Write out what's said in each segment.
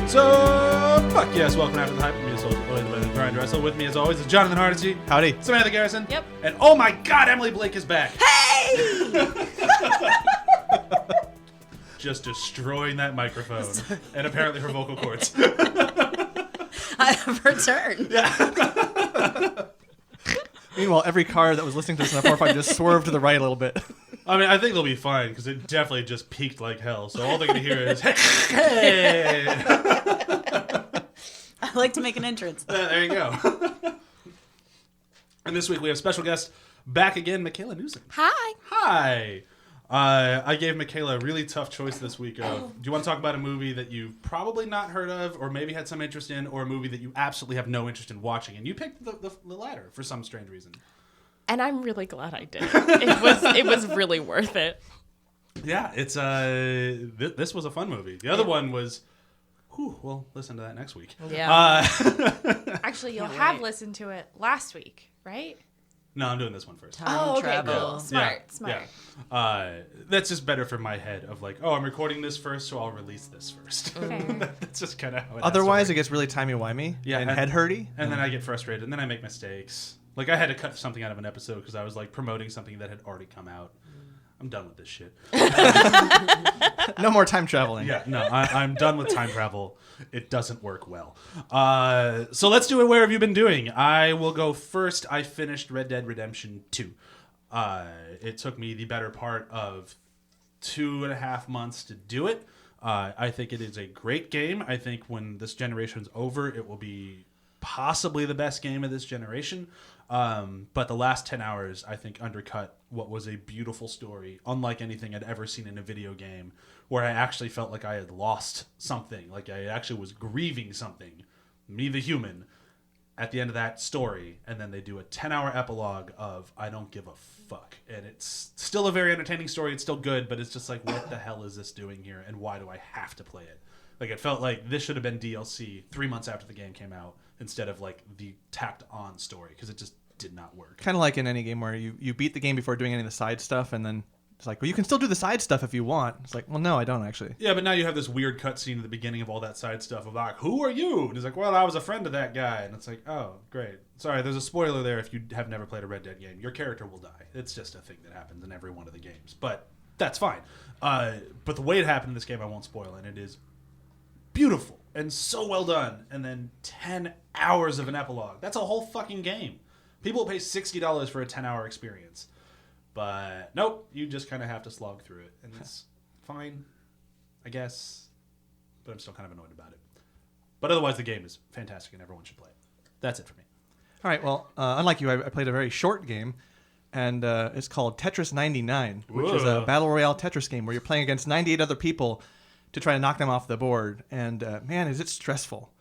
So, fuck yes, welcome after the hype. Me as always, Brian Dressel. With me as always is Jonathan Hardesty. Howdy. Samantha Garrison. Yep. And oh my god, Emily Blake is back. Hey! Just destroying that microphone. And apparently her vocal cords. I have returned. Yeah. Meanwhile, every car that was listening to this in the 405 just swerved to the right a little bit. I mean, I think they'll be fine because it definitely just peaked like hell. So all they're going to hear is, hey! I like to make an entrance. There you go. And this week we have special guest back again, Makaela Newsome. Hi. Hi. I gave Makaela a really tough choice this week of, do you want to talk about a movie that you've probably not heard of or maybe had some interest in, or a movie that you absolutely have no interest in watching? And you picked the latter for some strange reason. And I'm really glad I did. It was really worth it. Yeah, it's this was a fun movie. The other one was, we'll listen to that next week. Yeah. Actually, you'll Can't have wait. listened to it last week, right? No, I'm doing this one first. Time okay, travel. cool. Smart. Yeah. That's just better for my head of like, I'm recording this first, so I'll release this first. Fair. That's just kind of how it Otherwise, has it to work. gets really timey-wimey Yeah, and and- head-hurty. And then I get frustrated, and then I make mistakes. Like, I had to cut something out of an episode because I was, like, promoting something that had already come out. I'm done with this shit. No more time traveling. Yeah, no, I'm done with time travel. It doesn't work well. So let's do it. Where have you been doing? I will go first. I finished Red Dead Redemption 2. It took me the better part of 2.5 months to do it. I think it is a great game. I think when this generation's over, it will be possibly the best game of this generation. But the last 10 hours, I think, undercut what was a beautiful story, unlike anything I'd ever seen in a video game, where I actually felt like I had lost something, like I actually was grieving something, me the human, at the end of that story. And then they do a 10-hour epilogue of I don't give a fuck. And it's still a very entertaining story. It's still good, but it's just like, what the hell is this doing here? And why do I have to play it? Like, it felt like this should have been DLC 3 months after the game came out instead of like the tacked on story, because it just did not work. Kind of like in any game where you beat the game before doing any of the side stuff, and then it's like, well, you can still do the side stuff if you want. It's like, well, no, I don't actually. Yeah, but now you have this weird cutscene at the beginning of all that side stuff of like, who are you? And he's like, well, I was a friend of that guy. And it's like, oh, great. Sorry, there's a spoiler there if you have never played a Red Dead game. Your character will die. It's just a thing that happens in every one of the games. But that's fine. But the way it happened in this game, I won't spoil, and it is beautiful and so well done. And then 10 hours of an epilogue. That's a whole fucking game. People pay $60 for a 10-hour experience. But nope, you just kind of have to slog through it. And it's fine, I guess. But I'm still kind of annoyed about it. But otherwise, the game is fantastic and everyone should play it. That's it for me. All right, well, unlike you, I played a very short game, and it's called Tetris 99, which is a Whoa. battle royale Tetris game where you're playing against 98 other people to try to knock them off the board. And man, is it stressful.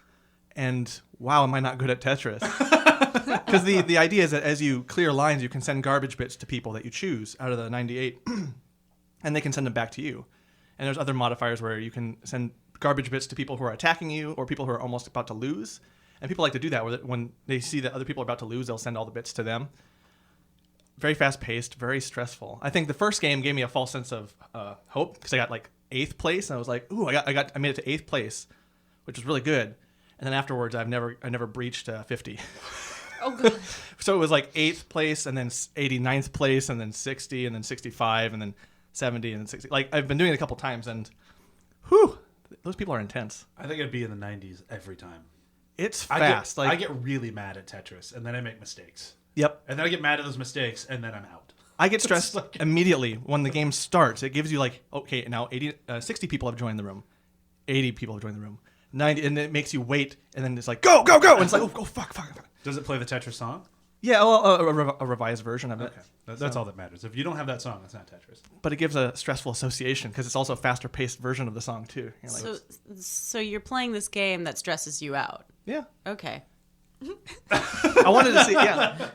And wow, am I not good at Tetris. Because the idea is that as you clear lines, you can send garbage bits to people that you choose out of the 98, and they can send them back to you. And there's other modifiers where you can send garbage bits to people who are attacking you or people who are almost about to lose. And people like to do that, where when they see that other people are about to lose, they'll send all the bits to them. Very fast-paced, very stressful. I think the first game gave me a false sense of hope because I got like 8th place, and I was like, "Ooh, I made it to 8th place," which was really good. And then afterwards, I never breached 50. Oh, good. So it was like 8th place, and then 89th place, and then 60, and then 65, and then 70, and then 60. Like, I've been doing it a couple times, and whew, those people are intense. I think it'd be in the 90s every time. It's fast. I get really mad at Tetris, and then I make mistakes. Yep. And then I get mad at those mistakes, and then I'm out. I get stressed like- immediately when the game starts. It gives you like, okay, now 60 people have joined the room. 80 people have joined the room. 90, and it makes you wait, and then it's like, go, go, go! And it's like, oh, fuck. Does it play the Tetris song? Yeah, well, a revised version of it. Okay. That's all that matters. If you don't have that song, it's not Tetris. But it gives a stressful association because it's also a faster paced version of the song too. You're like, So you're playing this game that stresses you out. yeah. Okay. I wanted to see, yeah.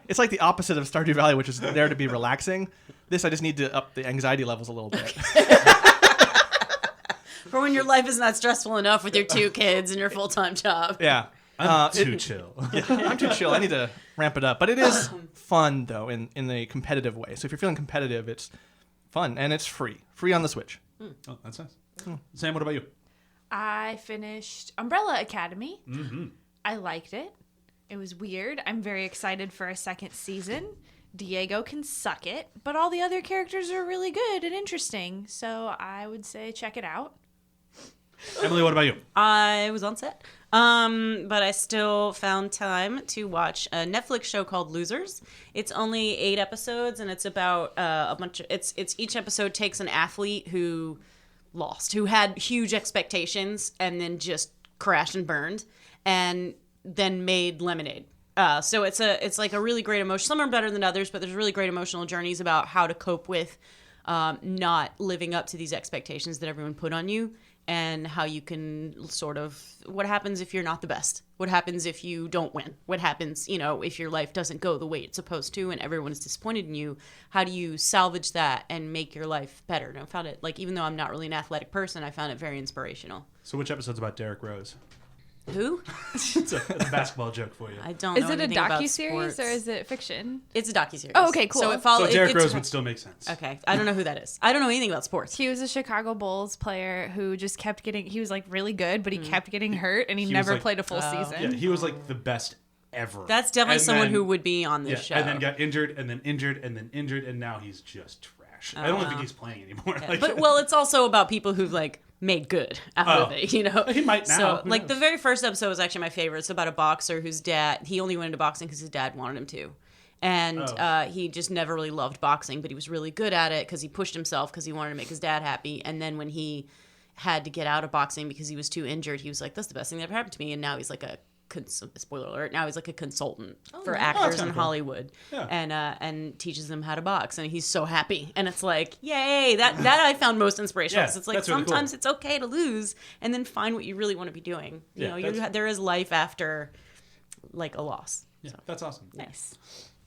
It's like the opposite of Stardew Valley, which is there to be relaxing. This, I just need to up the anxiety levels a little bit. For when your life is not stressful enough with your 2 kids and your full-time job. Yeah. I'm too chill. Yeah, I'm too chill. I need to ramp it up. But it is fun, though, in a competitive way. So if you're feeling competitive, it's fun. And it's free. Free on the Switch. Oh, that's nice. Sam, what about you? I finished Umbrella Academy. Mm-hmm. I liked it. It was weird. I'm very excited for a second season. Diego can suck it, but all the other characters are really good and interesting. So I would say check it out. Emily, what about you? I was on set, but I still found time to watch a Netflix show called Losers. It's only 8 episodes, and it's about a bunch of it's each episode takes an athlete who lost, who had huge expectations, and then just crashed and burned, and then made lemonade. So it's like a really great emotion. Some are better than others, but there's really great emotional journeys about how to cope with not living up to these expectations that everyone put on you, and how you can sort of, what happens if you're not the best? What happens if you don't win? What happens, if your life doesn't go the way it's supposed to and everyone is disappointed in you? How do you salvage that and make your life better? And I found it, even though I'm not really an athletic person, I found it very inspirational. So which episode's about Derrick Rose? Who? It's a basketball joke for you. I don't Is know it a anything about docuseries sports. or is it fiction? It's a docuseries. Oh, okay, cool. So it follows. So Derrick Rose would still make sense. Okay, I don't know who that is. I don't know anything about sports. He was a Chicago Bulls player who just kept getting, he was really good, but he kept getting hurt and he He was, never like- played a full season. Yeah, he was the best ever. That's definitely And someone then- who would be on this show. And then got injured, and then injured, and then injured, and now he's just trash. I don't even think he's playing anymore. But it's also about people who've made good out of it, He might now. So Who the knows? very first episode was actually my favorite. It's about a boxer whose dad, he only went into boxing because his dad wanted him to. And he just never really loved boxing, but he was really good at it because he pushed himself because he wanted to make his dad happy. And then when he had to get out of boxing because he was too injured, he was like, that's the best thing that ever happened to me. And now he's spoiler alert, now he's a consultant for actors in Hollywood. Yeah. And teaches them how to box, and he's so happy, and it's yay, that I found most inspirational. Yeah, 'Cause it's that's really sometimes cool. it's okay to lose and then find what you really want to be doing. There is life after a loss. Yeah, that's awesome. Nice.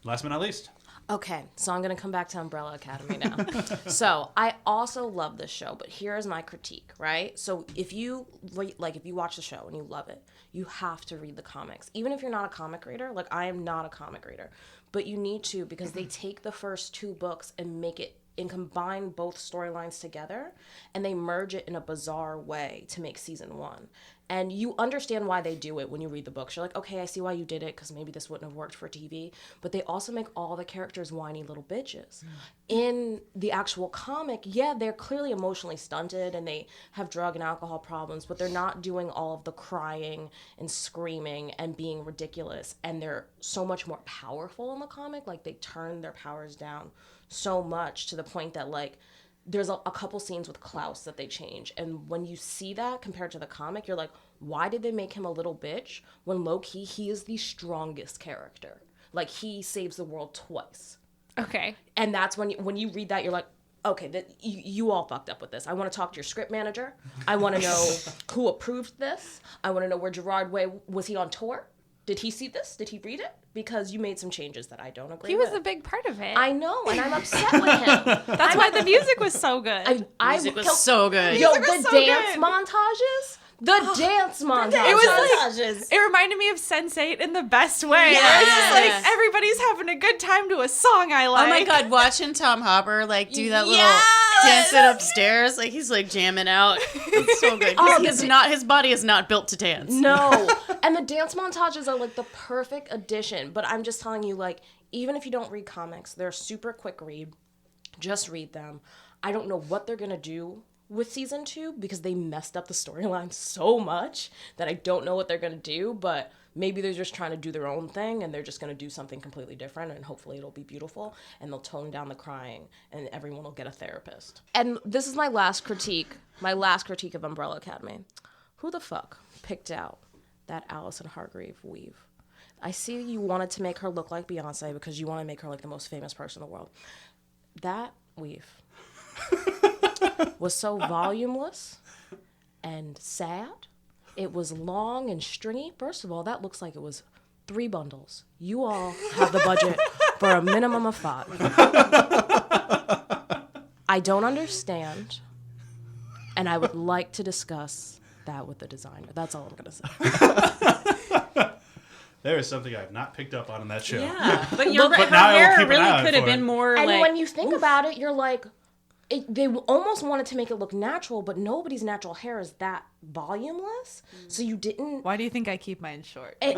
Last but not least. Okay, so I'm going to come back to Umbrella Academy now. So I also love this show, but here's my critique, right? So if you watch the show and you love it, you have to read the comics. Even if you're not a comic reader, I am not a comic reader, but you need to, because they take the first 2 books and make it and combine both storylines together, and they merge it in a bizarre way to make season 1. And you understand why they do it when you read the books. You're like, okay, I see why you did it, because maybe this wouldn't have worked for TV. But they also make all the characters whiny little bitches. In the actual comic, they're clearly emotionally stunted and they have drug and alcohol problems, but they're not doing all of the crying and screaming and being ridiculous. And they're so much more powerful in the comic. They turn their powers down so much to the point that there's a couple scenes with Klaus that they change. And when you see that compared to the comic, you're like, why did they make him a little bitch when low-key he is the strongest character? He saves the world twice. Okay. And that's when you read that, you're like, okay, you all fucked up with this. I want to talk to your script manager. I want to know who approved this. I want to know where Gerard Way, was he on tour? Did he see this? Did he read it? Because you made some changes that I don't agree He with. was a big part of it. I know, and I'm upset with him. That's why the music was so good. Music was so good. Yo, Music was the so dance good. montages? The dance montages. It was it reminded me of Sense8 in the best way. Yes. It was just everybody's having a good time to a song I like. Oh my god, watching Tom Hopper do that little Yes! dance it upstairs, he's jamming out. It's so good. 'Cause his body is not built to dance. No. And the dance montages are the perfect addition. But I'm just telling you, even if you don't read comics, they're a super quick read. Just read them. I don't know what they're going to do with season 2 because they messed up the storyline so much that I don't know what they're going to do. But maybe they're just trying to do their own thing and they're just going to do something completely different, and hopefully it'll be beautiful and they'll tone down the crying and everyone will get a therapist. And this is my last critique of Umbrella Academy. Who the fuck picked out that Alison Hargrave weave? I see you wanted to make her look like Beyonce because you want to make her the most famous person in the world. That weave was so volumeless and sad. It was long and stringy. First of all, that looks like it was 3 bundles. You all have the budget for a minimum of 5. I don't understand, and I would like to discuss that with the designer. That's all I'm going to say. There is something I have not picked up on in that show. Yeah, but But her now I will hair keep an eye really out could have for it. been more And when you think about it, you're like, they almost wanted to make it look natural, but nobody's natural hair is that volumeless. So you didn't. Why do you think I keep mine short? And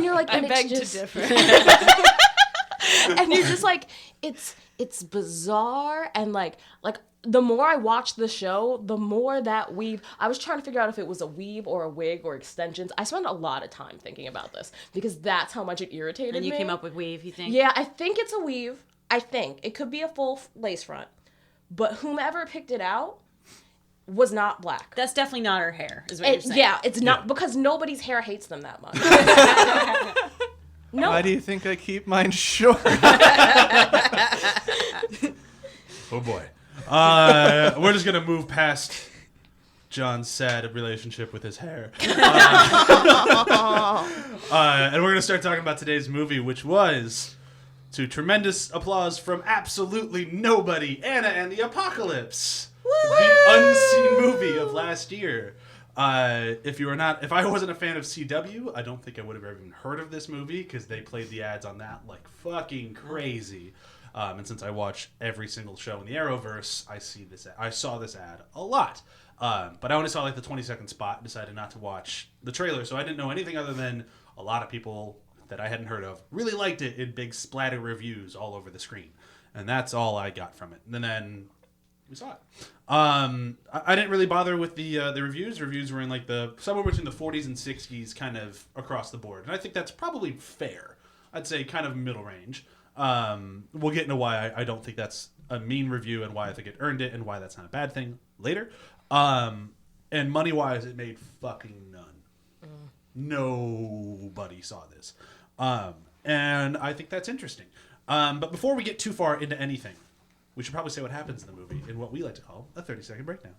you're like, I and beg it's to just, differ. and you're just like, it's bizarre. And like the more I watched the show, the more that weave. I was trying to figure out if it was a weave or a wig or extensions. I spent a lot of time thinking about this because that's how much it irritated me. And you came up with weave, you think? Yeah, I think it's a weave. I think it could be a full lace front, but whomever picked it out was not black. That's definitely not her hair, is what you're saying. Yeah, it's not because nobody's hair hates them that much. No. Why do you think I keep mine short? Oh boy. We're just gonna move past John's sad relationship with his hair, and we're gonna start talking about today's movie, which was, to tremendous applause from absolutely nobody, Anna and the Apocalypse, the unseen movie of last year. If I wasn't a fan of CW, I don't think I would have even heard of this movie because they played the ads on that like fucking crazy. And since I watch every single show in the Arrowverse, I saw this ad a lot. But I only saw like the 20-second spot and decided not to watch the trailer. So I didn't know anything other than a lot of people that I hadn't heard of really liked it in big splatter reviews all over the screen. And that's all I got from it. And then we saw it. I didn't really bother with the reviews. Reviews were in like somewhere between the 40s and 60s kind of across the board. And I think that's probably fair. I'd say kind of middle range. We'll get into why I don't think that's a mean review and why I think it earned it and why that's not a bad thing later. And money-wise, it made fucking none. Nobody saw this. And I think that's interesting. But before we get too far into anything, we should probably say what happens in the movie in what we like to call a 30-second breakdown.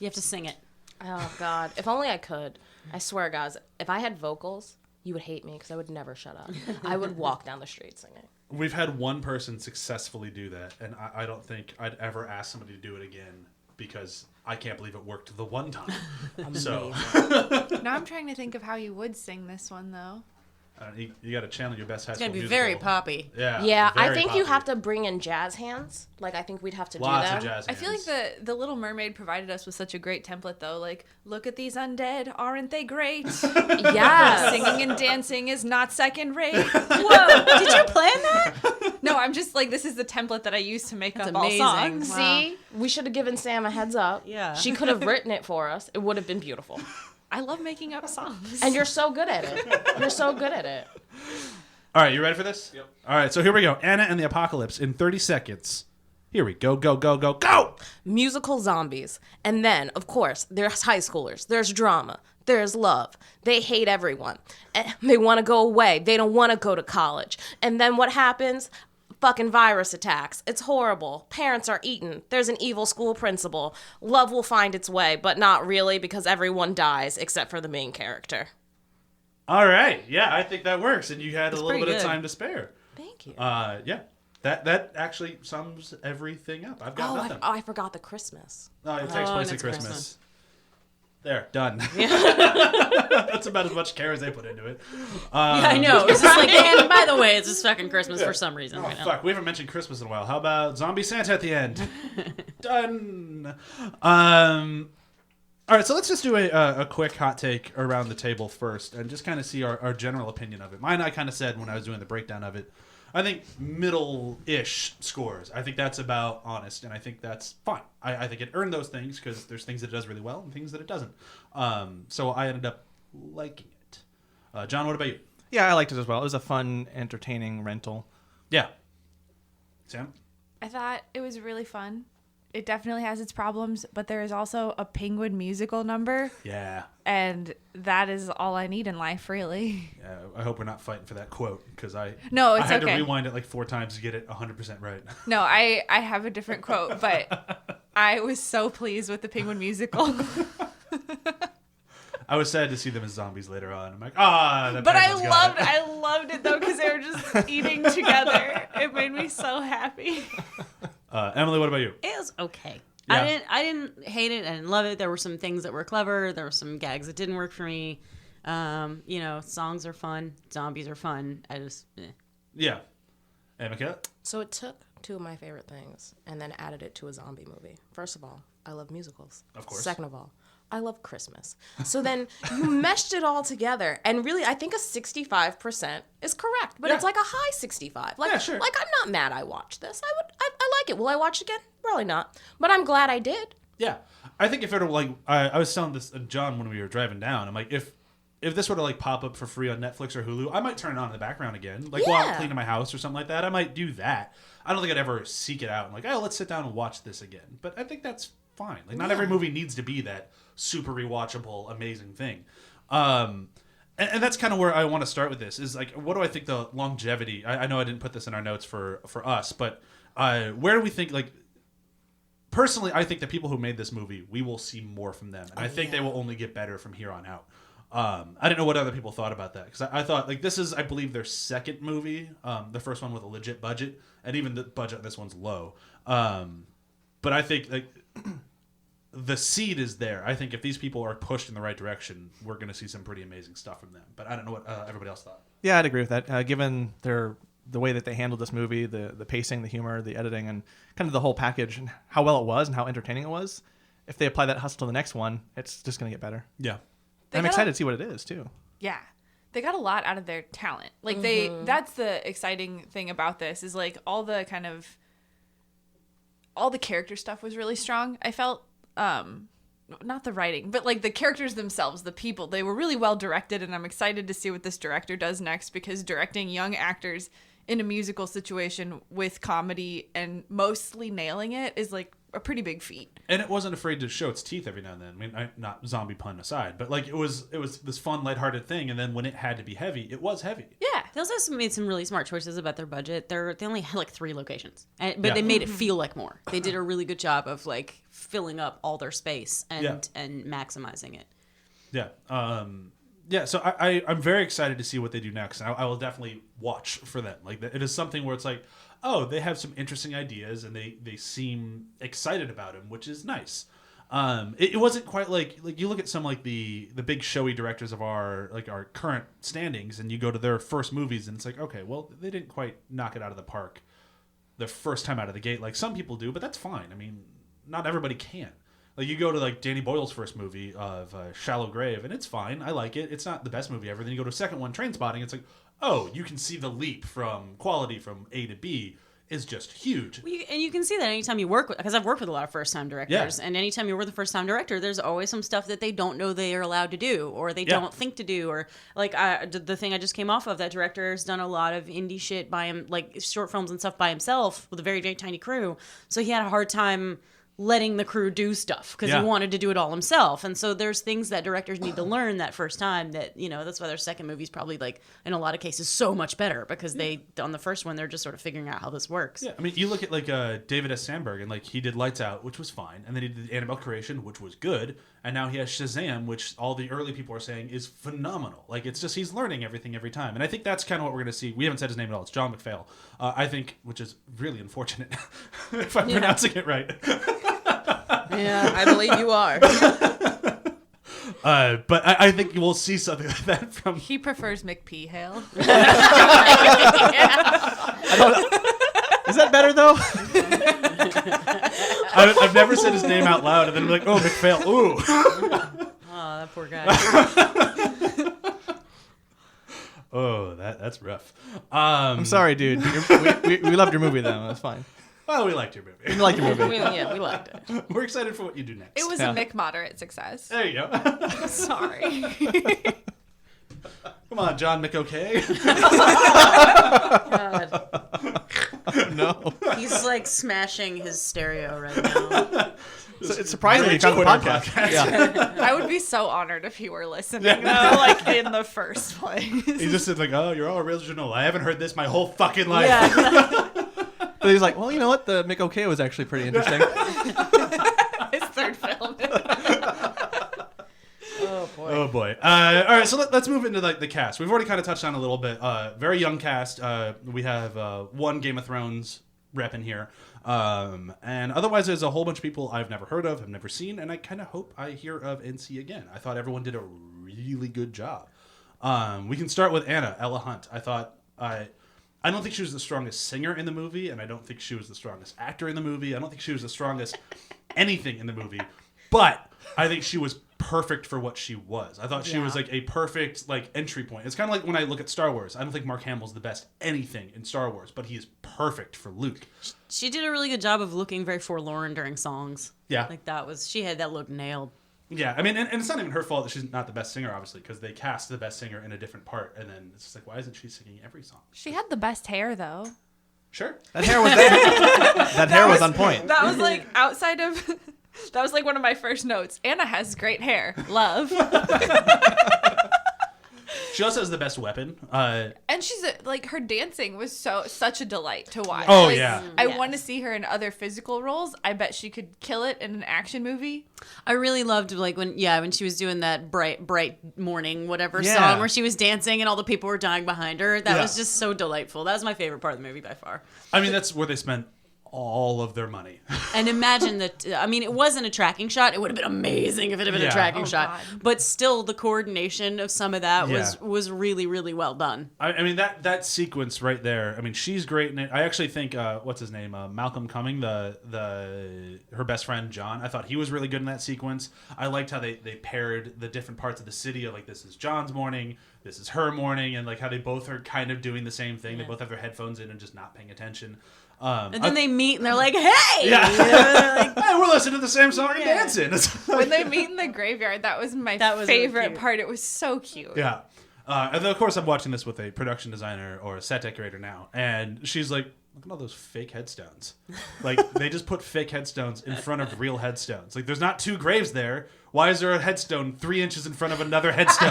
You have to sing it. Oh, God. If only I could. I swear, guys, if I had vocals, you would hate me because I would never shut up. I would walk down the street singing. We've had one person successfully do that, and I don't think I'd ever ask somebody to do it again because I can't believe it worked the one time. So Now I'm trying to think of how you would sing this one, though. you got to channel your best high It's school going to be musical. very poppy. Yeah, I very think you poppy. have to bring in jazz hands. Like, I think we'd have to Lots do of that. jazz I feel like hands. the Little Mermaid provided us with such a great template, though. Like, look at these undead, aren't they great? Yeah. Singing and dancing is not second rate. Whoa! Did you plan that? No, I'm just like, this is the template that I use to make That's up all amazing. songs. Wow. See, we should have given Sam a heads up. Yeah. She could have written it for us. It would have been beautiful. I love making up songs. And you're so good at it. You're so good at it. All right, you ready for this? Yep. All right, so here we go. Anna and the Apocalypse in 30 seconds. Here we go, go, go, go, go! Musical zombies. And then, of course, there's high schoolers. There's drama. There's love. They hate everyone. And they want to go away. They don't want to go to college. And then what happens? Fucking virus attacks. It's horrible. Parents are eaten. There's an evil school principal. Love will find its way, but not really because everyone dies except for the main character. All right, yeah, I think that works, and you had a little pretty bit of good. time to spare. Thank you. Yeah, that actually sums everything up. I've got nothing. I forgot the Christmas. No, it takes Oh, place and at it's Christmas. Christmas. There, done. That's about as much care as they put into it. I know. It's just like, and by the way, it's just fucking Christmas for some reason Oh, right now. fuck, we haven't mentioned Christmas in a while. How about Zombie Santa at the end? Done. All right, so let's just do a quick hot take around the table first and just kind of see our general opinion of it. Mine, I kind of said when I was doing the breakdown of it, I think middle-ish scores. I think that's about honest, and I think that's fine. I think it earned those things because there's things that it does really well and things that it doesn't. So I ended up liking it. John, what about you? Yeah, I liked it as well. It was a fun, entertaining rental. Yeah. Sam? I thought it was really fun. It definitely has its problems, but there is also a penguin musical number, Yeah. and that is all I need in life, really. I hope we're not fighting for that quote because No, I it's had okay. to rewind it like 4 times to get it 100% right. No, I have a different quote, but I was so pleased with the penguin musical. I was sad to see them as zombies later on. I'm like, the But penguins got it. I loved it though because they were just eating together. It made me so happy. Emily, what about you? It was okay. Yeah. I didn't hate it. I didn't love it. There were some things that were clever. There were some gags that didn't work for me. Songs are fun. Zombies are fun. I just, Yeah. And Makaela? So it took two of my favorite things and then added it to a zombie movie. First of all, I love musicals. Of course. Second of all, I love Christmas. So then you meshed it all together, and really, I think a 65% is correct, but it's like a high 65. Like, Yeah, sure. like I'm not mad I watched this. I like it. Will I watch it again? Probably not. But I'm glad I did. Yeah, I think if it were like I was telling this John when we were driving down, I'm like if this were to like pop up for free on Netflix or Hulu, I might turn it on in the background again, like while I'm Yeah. cleaning my house or something like that. I might do that. I don't think I'd ever seek it out and like, oh, let's sit down and watch this again. But I think that's fine. Like, not every movie needs to be that super rewatchable, amazing thing. And that's kind of where I want to start with this. Is like, what do I think the longevity? I know I didn't put this in our notes for us, but where do we think like? Personally, I think the people who made this movie, we will see more from them, and I think they will only get better from here on out. I didn't know what other people thought about that, because I thought like this is, I believe, their second movie. The first one with a legit budget, and even the budget on this one's low. But I think like the seed is there. I think if these people are pushed in the right direction, we're going to see some pretty amazing stuff from them. But I don't know what everybody else thought. Yeah, I'd agree with that. Given the way that they handled this movie, the pacing, the humor, the editing, and kind of the whole package, and how well it was and how entertaining it was, if they apply that hustle to the next one, it's just going to get better. Yeah. I'm excited to see what it is, too. Yeah. They got a lot out of their talent. Like that's the exciting thing about this is like all the character stuff was really strong. I felt not the writing, but like the characters themselves, the people, they were really well directed, and I'm excited to see what this director does next, because directing young actors in a musical situation with comedy and mostly nailing it is like a pretty big feat. And it wasn't afraid to show its teeth every now and then. I mean, not zombie pun aside, but like it was this fun, lighthearted thing. And then when it had to be heavy, it was heavy. Yeah. They also made some really smart choices about their budget. They only had like 3 locations, but Yeah. they made it feel like more. They did a really good job of like filling up all their space and maximizing it. Yeah. Yeah. So I'm very excited to see what they do next. I will definitely watch for them. Like it is something where it's like, oh, they have some interesting ideas and they seem excited about them, which is nice. It wasn't quite like you look at some like the big showy directors of our current standings, and you go to their first movies and it's like, okay, well, they didn't quite knock it out of the park the first time out of the gate like some people do, but that's fine. I mean, not everybody can. Like you go to like Danny Boyle's first movie of Shallow Grave, and it's fine. I like it. It's not the best movie ever. Then you go to a second one, Trainspotting. It's like, oh, you can see the leap from quality from A to B is just huge. And you can see that anytime you work with, because I've worked with a lot of first-time directors, and anytime you work with a first-time director, there's always some stuff that they don't know they are allowed to do, or they don't think to do, or like the thing I just came off of, that director has done a lot of indie shit by him, like short films and stuff by himself with a very, very tiny crew, so he had a hard time letting the crew do stuff because he wanted to do it all himself. And so there's things that directors need to learn that first time that, you know, that's why their second movie is probably like in a lot of cases so much better, because they on the first one they're just sort of figuring out how this works. Yeah, I mean, you look at like David S. Sandberg, and like he did Lights Out, which was fine, and then he did Annabelle Creation, which was good, and now he has Shazam, which all the early people are saying is phenomenal. Like it's just he's learning everything every time, and I think that's kind of what we're going to see. We haven't said his name at all. It's John Makaela. I think, which is really unfortunate if I'm pronouncing it right. Yeah, I believe you are. But I think we'll see something like that from. He prefers McPeehale. Is that better, though? I've never said his name out loud, and then I'm like, oh, McPhail. Ooh. Oh, that poor guy. Oh, that's rough. I'm sorry, dude. We loved your movie, though. That's fine. Well, we liked your movie. We liked your movie. we liked it. We're excited for what you do next. It was a Mick moderate success. There you go. Sorry. Come on, John McOK. God. No. He's like smashing his stereo right now. So it's surprising you found the podcast. Yeah. I would be so honored if he were listening, though, like in the first place. He just said like, oh, you're all original. I haven't heard this my whole fucking life. Yeah. But he's like, well, you know what? The Mick OK was actually pretty interesting. His third film. Oh boy. Oh boy. All right, so let's move into like the cast. We've already kind of touched on it a little bit. Very young cast. We have one Game of Thrones rep in here. And otherwise, there's a whole bunch of people I've never heard of, have never seen, and I kind of hope I hear of and see again. I thought everyone did a really good job. We can start with Ella Hunt. I thought I don't think she was the strongest singer in the movie, and I don't think she was the strongest actor in the movie. I don't think she was the strongest anything in the movie. But I think she was perfect for what she was. I thought she was like a perfect like entry point. It's kind of like when I look at Star Wars. I don't think Mark Hamill's the best anything in Star Wars, but he is perfect for Luke. She did a really good job of looking very forlorn during songs. Yeah. Like she had that look nailed. Yeah, I mean, and it's not even her fault that she's not the best singer, obviously, because they cast the best singer in a different part, and then it's just like, why isn't she singing every song? She had the best hair, though. Sure. That hair was that hair was on point. That was like outside of. That was like one of my first notes. Anna has great hair. Love. She also has the best weapon. And she's like her dancing was such a delight to watch. Oh, Like, yeah. I want to see her in other physical roles. I bet she could kill it in an action movie. I really loved like when she was doing that bright morning whatever Yeah. song where she was dancing and all the people were dying behind her. That was just so delightful. That was my favorite part of the movie by far. I mean, that's where they spent all of their money. And imagine that. I mean, it wasn't a tracking shot. It would have been amazing if it had been Yeah. a tracking Oh, shot. God. But still, the coordination of some of that Yeah. was really really well done. I mean, that sequence right there, I mean, she's great in it. I actually think, what's his name? Malcolm Cumming, her best friend, John. I thought he was really good in that sequence. I liked how they paired the different parts of the city. Like, this is John's morning, this is her morning, and like how they both are kind of doing the same thing. They both have their headphones in and just not paying attention. And then they meet and they're like, "Hey!" Yeah. Like, Hey, we're listening to the same song and dancing. When they meet in the graveyard, that was my That was really favorite cute. part. It was so cute. Yeah. And then, of course, I'm watching this with a production designer or a set decorator now. And she's like, look at all those fake headstones. Like, they just put fake headstones in front of real headstones. Like, there's not two graves there. Why is there a headstone 3 inches in front of another headstone?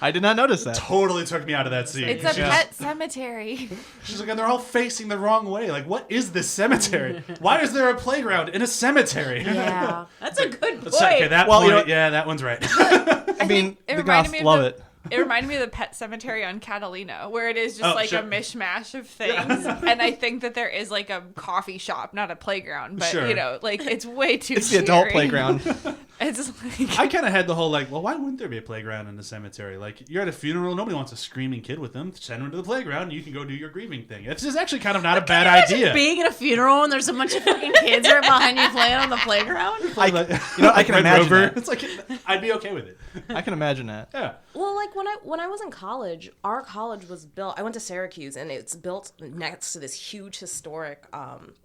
I did not notice that. Totally took me out of that scene. It's a She's- pet cemetery. She's like, and they're all facing the wrong way. Like, what is this cemetery? Why is there a playground in a cemetery? Yeah. that's a good point. Okay, that Well, you point, know- yeah, that one's right. I mean, it the reminded goths me of love the- it. It reminded me of the pet cemetery on Catalina, where it is just Oh, like sure. a mishmash of things. And I think that there is like a coffee shop, not a playground, but Sure. you know, like it's way too It's the adult scary. playground. It's like I kind of had the whole like, well, why wouldn't there be a playground in the cemetery? Like, you're at a funeral, nobody wants a screaming kid with them. Send them to the playground, and you can go do your grieving thing. It's just actually kind of not a bad idea. Being at a funeral and there's a bunch of fucking kids right behind you playing on the playground. I can Red imagine Rover. that. It's like, I'd be okay with it. I can imagine that. Yeah. Well, like when I was in college, our college was built. I went to Syracuse, and it's built next to this huge historic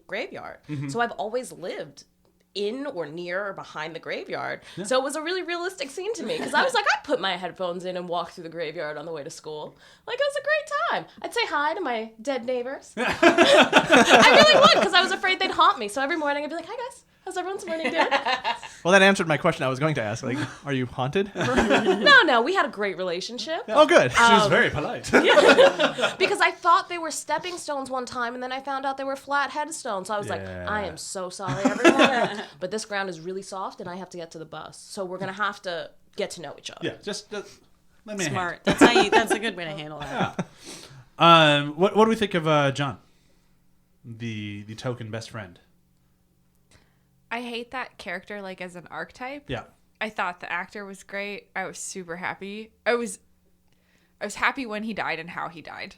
graveyard. So I've always lived in or near or behind the graveyard. So it was a really realistic scene to me because I was like, I'd put my headphones in and walk through the graveyard on the way to school. Like, it was a great time. I'd say hi to my dead neighbors. I really would because I was afraid they'd haunt me. So every morning I'd be like, hi guys. How's everyone's morning doing? Well, that answered my question I was going to ask. Like, are you haunted? No, we had a great relationship. Oh, good. She was very polite. Because I thought they were stepping stones one time, and then I found out they were flat headstones. So I was like, Yeah. I am so sorry, everyone. But this ground is really soft, and I have to get to the bus. So we're going to have to get to know each other. Yeah, just let me Smart. That's a good way to handle that. What do we think of John, the token best friend? I hate that character like as an archetype. Yeah. I thought the actor was great. I was super happy. I was happy when he died and how he died.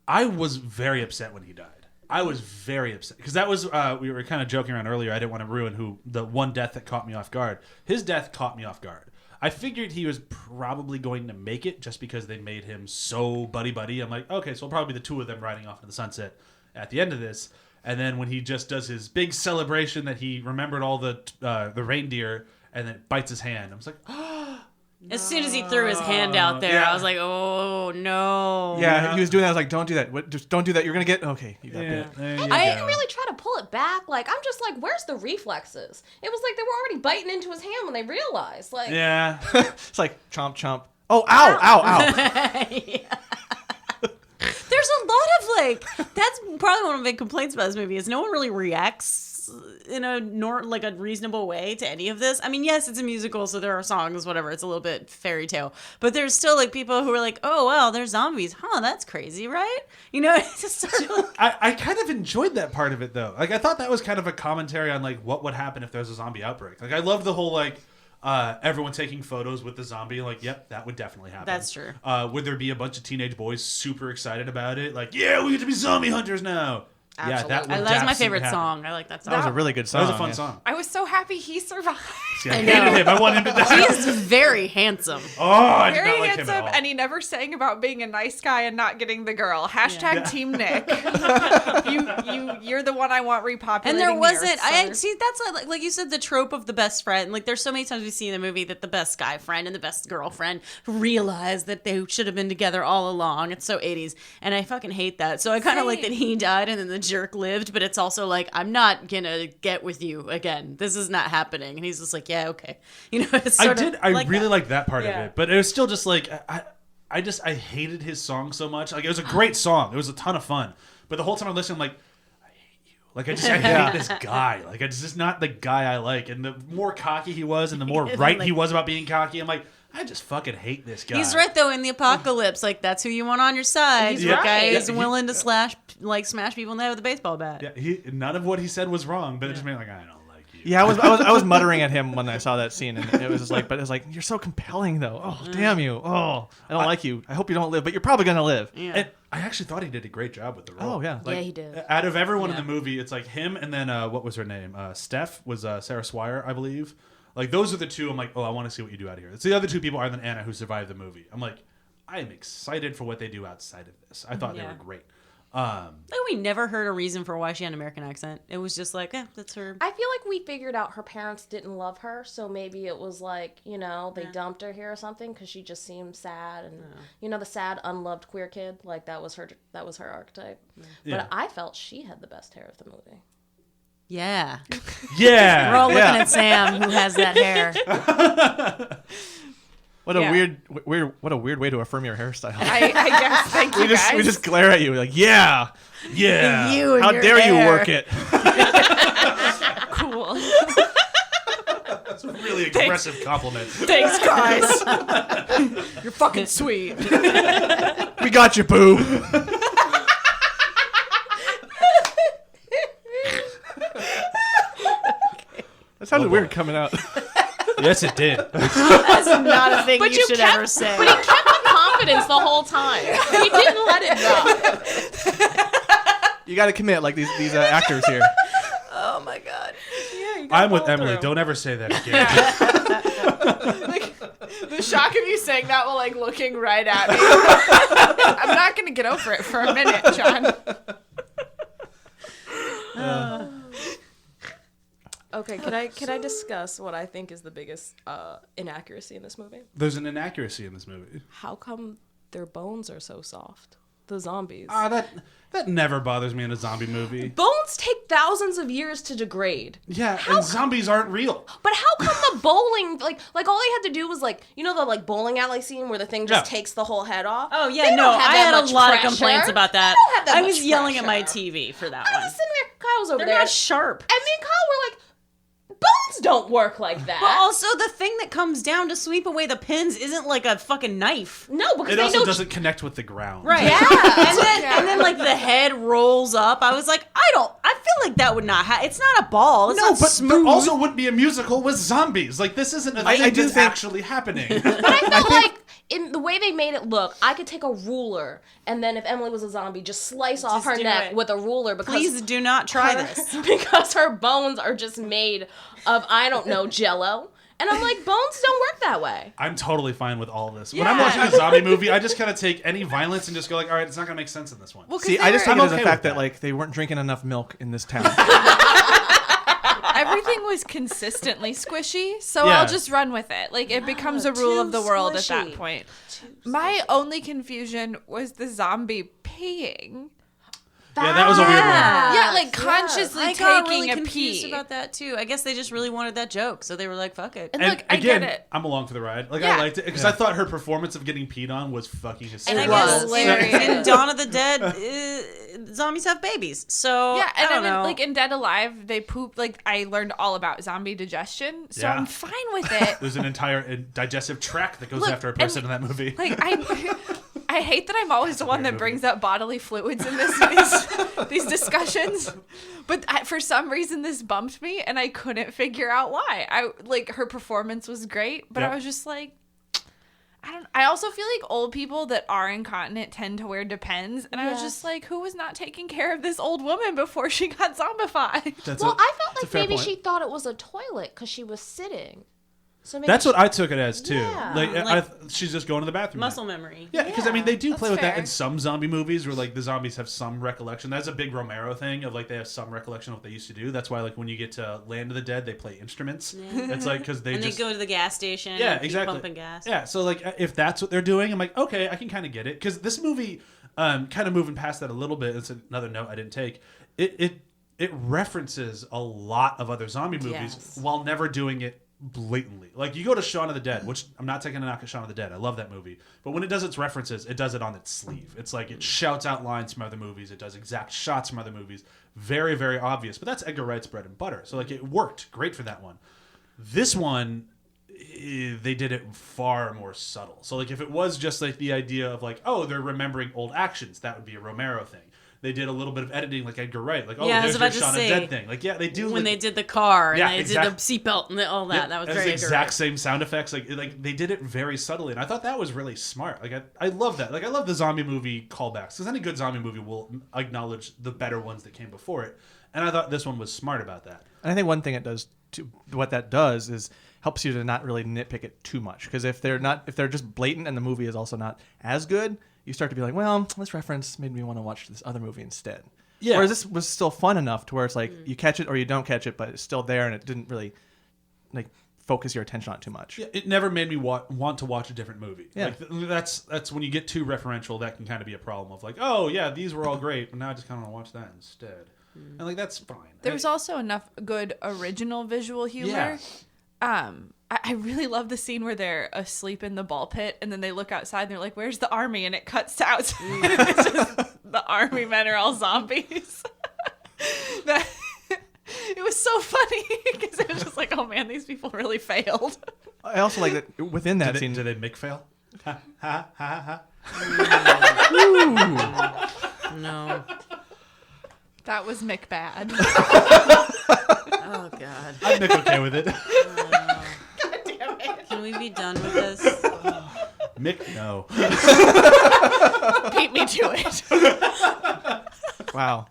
I was very upset when he died. I was very upset because that was we were kind of joking around earlier. I didn't want to ruin the one death that caught me off guard. His death caught me off guard. I figured he was probably going to make it just because they made him so buddy. I'm like, okay, so it'll probably be the two of them riding off into the sunset at the end of this. And then when he just does his big celebration that he remembered all the reindeer and then bites his hand, I was like, As soon as he threw his hand out there, Yeah. I was like, oh no. Yeah, he was doing that. I was like, don't do that. What, just don't do that. You're going to get... Okay, you got bit. there you I go. didn't really try to pull it back. Like, I'm just like, where's the reflexes? It was like they were already biting into his hand when they realized. Like, Yeah. It's like, chomp, chomp. Oh, ow. There's a lot of like that's probably one of the big complaints about this movie is no one really reacts in a reasonable way to any of this. I mean, yes, it's a musical, so there are songs, whatever. It's a little bit fairy tale, but there's still like people who are like, oh well, they're zombies, huh? That's crazy, right? You know, it's just such a, I kind of enjoyed that part of it though. Like I thought that was kind of a commentary on like what would happen if there's a zombie outbreak. Like I love the whole like Everyone taking photos with the zombie, like, yep, that would definitely happen. That's true. Would there be a bunch of teenage boys super excited about it? Like, yeah, we get to be zombie hunters now. Yeah, that would That's my absolutely favorite happen. song. I like that song. That was a really good That song. was a fun yeah. song. I was so happy he survived. See, I hated him. I want him to He die. is very handsome. Oh, I did Very not like him handsome, at all. and he never sang about being a nice guy and not getting the girl. Hashtag Team Nick. You're the one I want repopulating. And there the wasn't. earth, I so- see. That's like you said, the trope of the best friend. Like there's so many times we see in the movie that the best guy friend and the best girlfriend realize that they should have been together all along. It's so 80s, and I fucking hate that. So I kind of like that he died and then the jerk lived, but it's also like I'm not gonna get with you again. This is not happening. And he's just like, yeah, okay. You know, it's sort of I like really that. liked that part of Yeah. it, but it was still just like I hated his song so much. Like it was a great song, it was a ton of fun, but the whole time I'm listening, I'm like, I hate you. Like I hate this guy. Like it's just not the guy I like. And the more cocky he was, and the more right he was about being cocky, I'm like, I just fucking hate this guy. He's right though. In the apocalypse, like that's who you want on your side. He's The right. guy Yeah, is he- willing to smash people in the head with a baseball bat. Yeah, none of what he said was wrong, but it just made me like, I don't like you. Yeah, I was muttering at him when I saw that scene, and it was just like, but it's like you're so compelling though. Oh, damn you. Oh, I don't like you. I hope you don't live, but you're probably gonna live. Yeah. And I actually thought he did a great job with the role. Oh yeah. Yeah, he did. Out of everyone in Yeah. the movie, it's like him and then what was her name? Steph was Sarah Swire, I believe. Like those are the two. I'm like, oh, I want to see what you do out of here. It's the other two people other than Anna who survived the movie. I'm like, I am excited for what they do outside of this. I thought they Yeah. were great. Like we never heard a reason for why she had an American accent. It was just like, that's her. I feel like we figured out her parents didn't love her, so maybe it was like, you know, they dumped her here or something because she just seemed sad, and you know, the sad, unloved queer kid, like that was her archetype. Yeah. But I felt she had the best hair of the movie. Yeah. Yeah. We're all looking Yeah. at Sam who has that hair. What a Yeah. weird way to affirm your hairstyle. I guess. Thank you, guys. We just glare at you like, yeah. Yeah. You and How your dare hair. you work it? Cool. That's a really aggressive compliment. Thanks, guys. You're fucking sweet. We got you, boo. That sounded weird coming out. Yes, it did. That's not a thing But you you should kept- ever say. But he kept the confidence the whole time. He didn't let it drop. You got to commit like these actors here. Oh my god. I'm with Emily. Don't ever say that again. The shock of you saying that while like looking right at me. I'm not gonna get over it for a minute, John. Okay, can I discuss what I think is the biggest inaccuracy in this movie? There's an inaccuracy in this movie. How come their bones are so soft? The zombies. That never bothers me in a zombie movie. Bones take thousands of years to degrade. Yeah, and zombies aren't real. But how come the bowling, like all they had to do was like, you know, the like bowling alley scene where the thing just Yeah. takes the whole head off? Oh yeah, They no, don't have I that had a much lot pressure. of complaints about that. They don't have that I was much yelling at my pressure. TV for that I one. was sitting there, Kyle's over They're there. not sharp. And me and Kyle were like, bones don't work like that. But also, the thing that comes down to sweep away the pins isn't like a fucking knife. no, because It they also know doesn't connect with the ground. Right. Yeah. and then like the head rolls up. I was like, I feel like that would not it's not a ball. It's No, not but smooth. there also wouldn't be a musical with zombies. Like, this isn't a thing I do that's think- actually happening. But I felt like in the way they made it look, I could take a ruler and then if Emily was a zombie, just slice off her do neck it. with a ruler because Please do not try this. because her bones are just made of I don't know Jello. And I'm like, bones don't work that way. I'm totally fine with all this. When I'm watching a zombie movie, I just kind of take any violence and just go like, all right, it's not going to make sense in this one. Well, 'cause See, they I just were- take it as okay a fact with that that. like they weren't drinking enough milk in this town. everything was consistently squishy, so Yeah. I'll just run with it. Like it becomes a rule of the world at that squishy. point. My only confusion was the zombie peeing. Yeah, that was a weird one. Yeah, like consciously I got taking really a confused pee. about that too. I guess they just really wanted that joke, so they were like, "Fuck it." And And look, I again, get it. I'm along for the ride. Like, Yeah. I liked it because I thought her performance of getting peed on was fucking And I hysterical. guess hilarious. in Dawn of the Dead, zombies have babies, so Yeah, and I don't know. like in Dead Alive, they poop. Like I learned all about zombie digestion, so Yeah. I'm fine with it. There's an entire digestive tract that goes Look, after a person in and- that movie. Like I I hate that I'm always the one that movie. brings up bodily fluids in these discussions. But for some reason, this bumped me, and I couldn't figure out why. Her performance was great, but Yeah. I was just like, I also feel like old people that are incontinent tend to wear Depends, and I was just like, who was not taking care of this old woman before she got zombified? Well, I felt that's a like fair maybe point. she thought it was a toilet because she was sitting. So maybe That's what I took it as too. Yeah. Like, she's just going to the bathroom. Muscle memory. Yeah, because I mean, they do that's play with that fair. in some zombie movies where like the zombies have some recollection. That's a big Romero thing of like they have some recollection of what they used to do. That's why like when you get to Land of the Dead, they play instruments. It's like because they And just they go to the gas station. yeah, and keep exactly. pumping gas. Yeah, so like if that's what they're doing, I'm like, okay, I can kind of get it because this movie, kind of moving past that a little bit. It's another note I didn't take. It references a lot of other zombie movies Yes. while never doing it blatantly. Like you go to Shaun of the Dead, which I'm not taking a knock at Shaun of the Dead. I love that movie, but when it does its references, it does it on its sleeve. It's like it shouts out lines from other movies. It does exact shots from other movies. Very, very obvious. But that's Edgar Wright's bread and butter. So like it worked great for that one. This one, they did it far more subtle. So like if it was just like the idea of like, oh, they're remembering old actions, that would be a Romero thing. They did a little bit of editing like Edgar Wright. Like, oh, Yeah, I was there's your about to Shaun of the say, Dead thing. Like, yeah, they do. When like, they did the car and Yeah, they exact- did the seatbelt and all that, that was it very the exact good. same sound effects. Like they did it very subtly, and I thought that was really smart. Like I love that. Like I love the zombie movie callbacks because any good zombie movie will acknowledge the better ones that came before it. And I thought this one was smart about that. And I think one thing it does to what that does is helps you to not really nitpick it too much, because if they're just blatant and the movie is also not as good, you start to be like, well, this reference made me want to watch this other movie instead. Yeah. Whereas this was still fun enough to where it's like you catch it or you don't catch it, but it's still there and it didn't really like focus your attention on it too much. Yeah, it never made me want to watch a different movie. Yeah. Like that's when you get too referential, that can kind of be a problem of like, oh yeah, these were all great, but now I just kind of want to watch that instead. And like that's fine. There was also enough good original visual humor. Yeah. I really love the scene where they're asleep in the ball pit and then they look outside and they're like, "Where's the army?" And it cuts to outside. It's just the army men are all zombies. It was so funny because it was just like, oh man, these people really failed. I also like that within that scene. Did they make fail? Ha ha ha ha. No. That was Mick bad. Oh, God. I'm Nick okay with it. Can we be done with this? Mick, no. Beat me to it. Wow.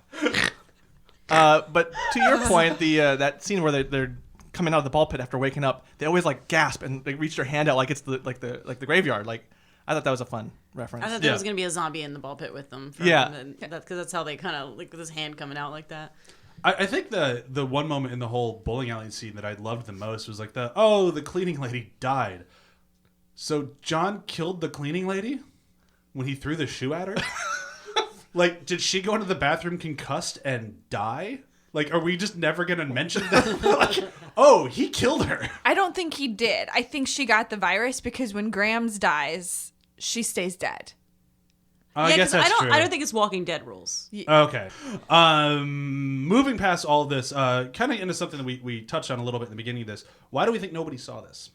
But to your point, the that scene where they're coming out of the ball pit after waking up, they always like gasp and they reach their hand out like it's the graveyard. Like I thought that was a fun reference. I thought there was going to be a zombie in the ball pit with them. Yeah. Because that's how they kind of, like, with his hand coming out like that. I think the one moment in the whole bowling alley scene that I loved the most was like the cleaning lady died. So John killed the cleaning lady when he threw the shoe at her? Like, did she go into the bathroom concussed and die? Like, are we just never going to mention that? Like, oh, he killed her. I don't think he did. I think she got the virus because when Grams dies, she stays dead. I guess that's true. I don't think it's Walking Dead rules. Okay. Moving past all this, kind of into something that we touched on a little bit in the beginning of this. Why do we think nobody saw this?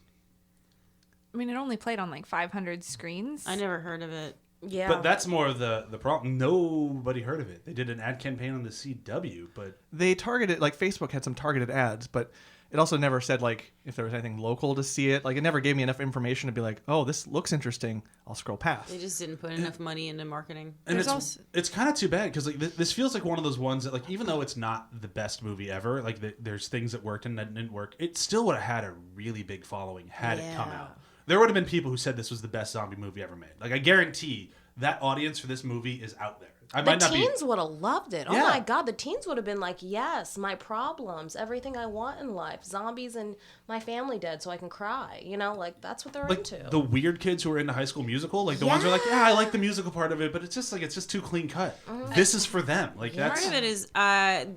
I mean, it only played on like 500 screens. I never heard of it. Yeah. But that's more of the problem. Nobody heard of it. They did an ad campaign on the CW, but They targeted, like Facebook had some targeted ads, but it also never said like if there was anything local to see it. Like it never gave me enough information to be like, oh, this looks interesting. I'll scroll past. They just didn't put enough money into marketing. and There's it's kind of too bad because like this feels like one of those ones that like even though it's not the best movie ever, like there's things that worked and that didn't work. It still would have had a really big following had it come out. There would have been people who said this was the best zombie movie ever made. Like I guarantee that audience for this movie is out there. The teens would have loved it. Oh Yeah. my God, the teens would have been like, yes, my problems, everything I want in life, zombies and my family dead so I can cry. You know, like that's what they're like into. the weird kids who are into High School Musical, like the ones who are like, yeah, I like the musical part of it, but it's just too clean cut. This is for them. Like that's Part of it is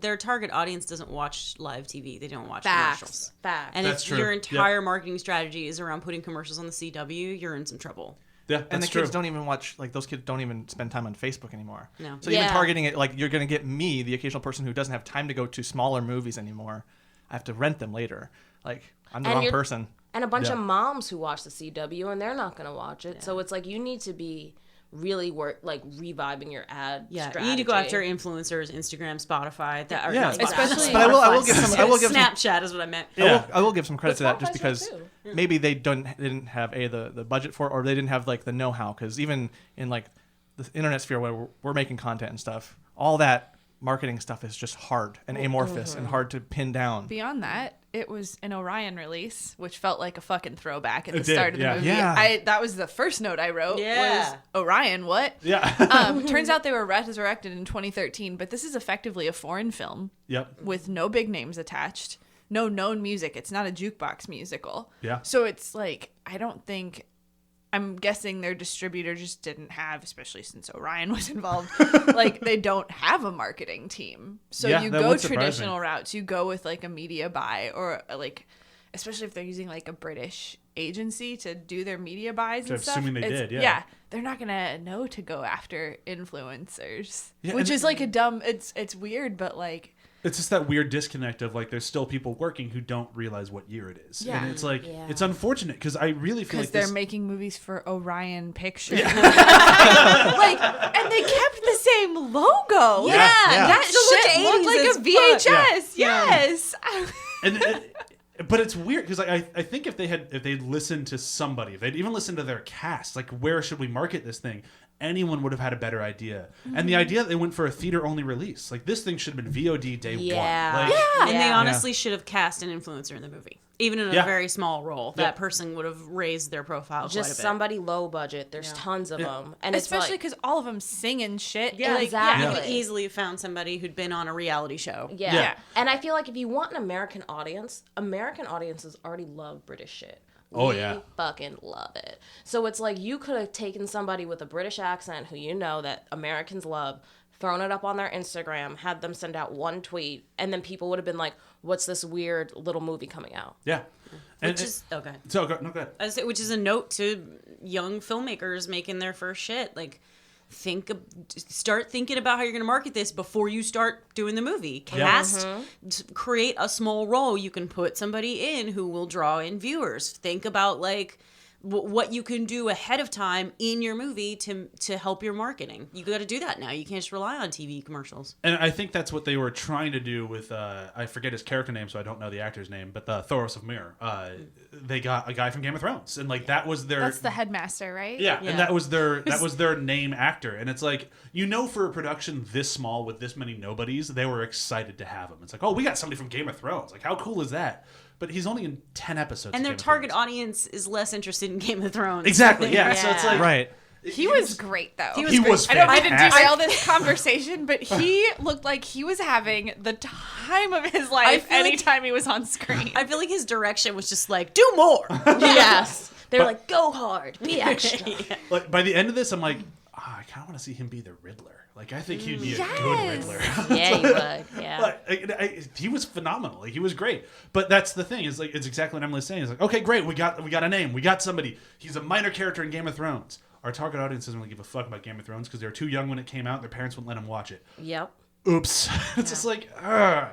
their target audience doesn't watch live TV. They don't watch Facts. commercials. Facts. And That's if true. your Yep. entire marketing strategy is around putting commercials on the CW, you're in some trouble. yeah, And that's the true. kids don't even watch, like those kids don't even spend time on Facebook anymore. No. So even Yeah. targeting it, like you're going to get me, the occasional person who doesn't have time to go to smaller movies anymore. I have to rent them later. Like I'm the And wrong you're- person. And a bunch Yeah. of moms who watch the CW and they're not going to watch it. So it's like you need to be really work like reviving your ad strategy. You need to go after influencers, Instagram, Spotify. That are Yeah, not Spotify, especially- But I will give some Snapchat is what I meant. I will give some credit to that just Spotify's because good too. maybe they didn't have the budget for it, or they didn't have like the know-how, because even in like the internet sphere where we're making content and stuff, all that marketing stuff is just hard and amorphous and hard to pin down. Beyond that, it was an Orion release, which felt like a fucking throwback at the It did, start of the yeah. movie. Yeah. That was the first note I wrote Yeah. was Orion, what? Yeah. Turns out they were resurrected in 2013, but this is effectively a foreign film Yep. with no big names attached, no known music. It's not a jukebox musical. Yeah. So it's like, I'm guessing their distributor just didn't have, especially since Orion was involved, like they don't have a marketing team. So Yeah, you that go would surprise traditional me. routes. You go with like a media buy, or like, especially if they're using like a British agency to do their media buys and I'm stuff. assuming they It's- did, yeah. they're not gonna know to go after influencers, Yeah, which and- is like a dumb. It's weird, but like. It's just that weird disconnect of like there's still people working who don't realize what year it is. Yeah. And it's like Yeah. it's unfortunate because I really feel Because like they're this, making movies for Orion Pictures. Like, and they kept the same logo. Yeah, Yeah. That Still looked shit looked 80s like as a VHS. Yeah. Yes. and but it's weird because I think if they'd listened to somebody, if they'd even listened to their cast, like where should we market this thing? Anyone would have had a better idea. And the idea that they went for a theater only release, like this thing should have been VOD day Yeah. one. Like, And they Yeah. honestly should have cast an influencer in the movie. Even in a Yeah. very small role. Yeah. That person would have raised their profile quite a Just bit. somebody low budget. There's tons of them, and Especially it's because all of them sing and shit. Yeah, Like, exactly. You could easily have found somebody who'd been on a reality show. like, yeah. Yeah. And I feel like if you want an American audiences already love British shit. Oh, We yeah. fucking love it. So it's like you could have taken somebody with a British accent who you know that Americans love, thrown it up on their Instagram, had them send out one tweet, and then people would have been like, "What's this weird little movie coming out?" yeah. Which is okay. So go ahead. Which is a note to young filmmakers making their first shit. Like, start thinking about how you're going to market this before you start doing the movie. Cast, create a small role. You can put somebody in who will draw in viewers. Think about like what you can do ahead of time in your movie to help your marketing. You got to do that now. You can't just rely on TV commercials. And I think that's what they were trying to do with I forget his character name, so I don't know the actor's name, but the Thoros of Myr. They got a guy from Game of Thrones, and like that was their That's the headmaster, right? yeah, Yeah. and that was their name actor, and it's like for a production this small with this many nobodies, they were excited to have him. It's like, oh, we got somebody from Game of Thrones. Like, how cool is that? But he's only in 10 episodes. And of their Game of target Thrones. audience is less interested in Game of Thrones. Exactly. Yeah. So it's Yeah. like Right. He was great though. He was I don't mean to fantastic. derail this conversation, but he looked like he was having the time of his life feel like- anytime he was on screen. I feel like his direction was just like, do more. Yes. They're like, "Go hard, be extra." Like by the end of this, I'm like, I kind of want to see him be the Riddler. Like I think he'd be a good Riddler. Yeah, you would. Yeah. Like, he was phenomenal. Like, he was great. But that's the thing. Is like it's exactly what Emily's saying. It's like, okay, great. We got a name. We got somebody. He's a minor character in Game of Thrones. Our target audience doesn't really give a fuck about Game of Thrones because they were too young when it came out. Their parents wouldn't let them watch it. Yep. Oops. It's just like, ugh.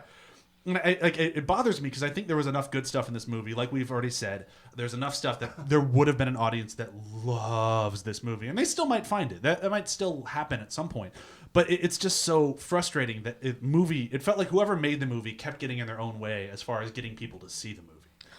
And it bothers me because I think there was enough good stuff in this movie. Like we've already said, there's enough stuff that there would have been an audience that loves this movie, and they still might find it. That might still happen at some point. But it's just so frustrating that it felt like whoever made the movie kept getting in their own way as far as getting people to see the movie.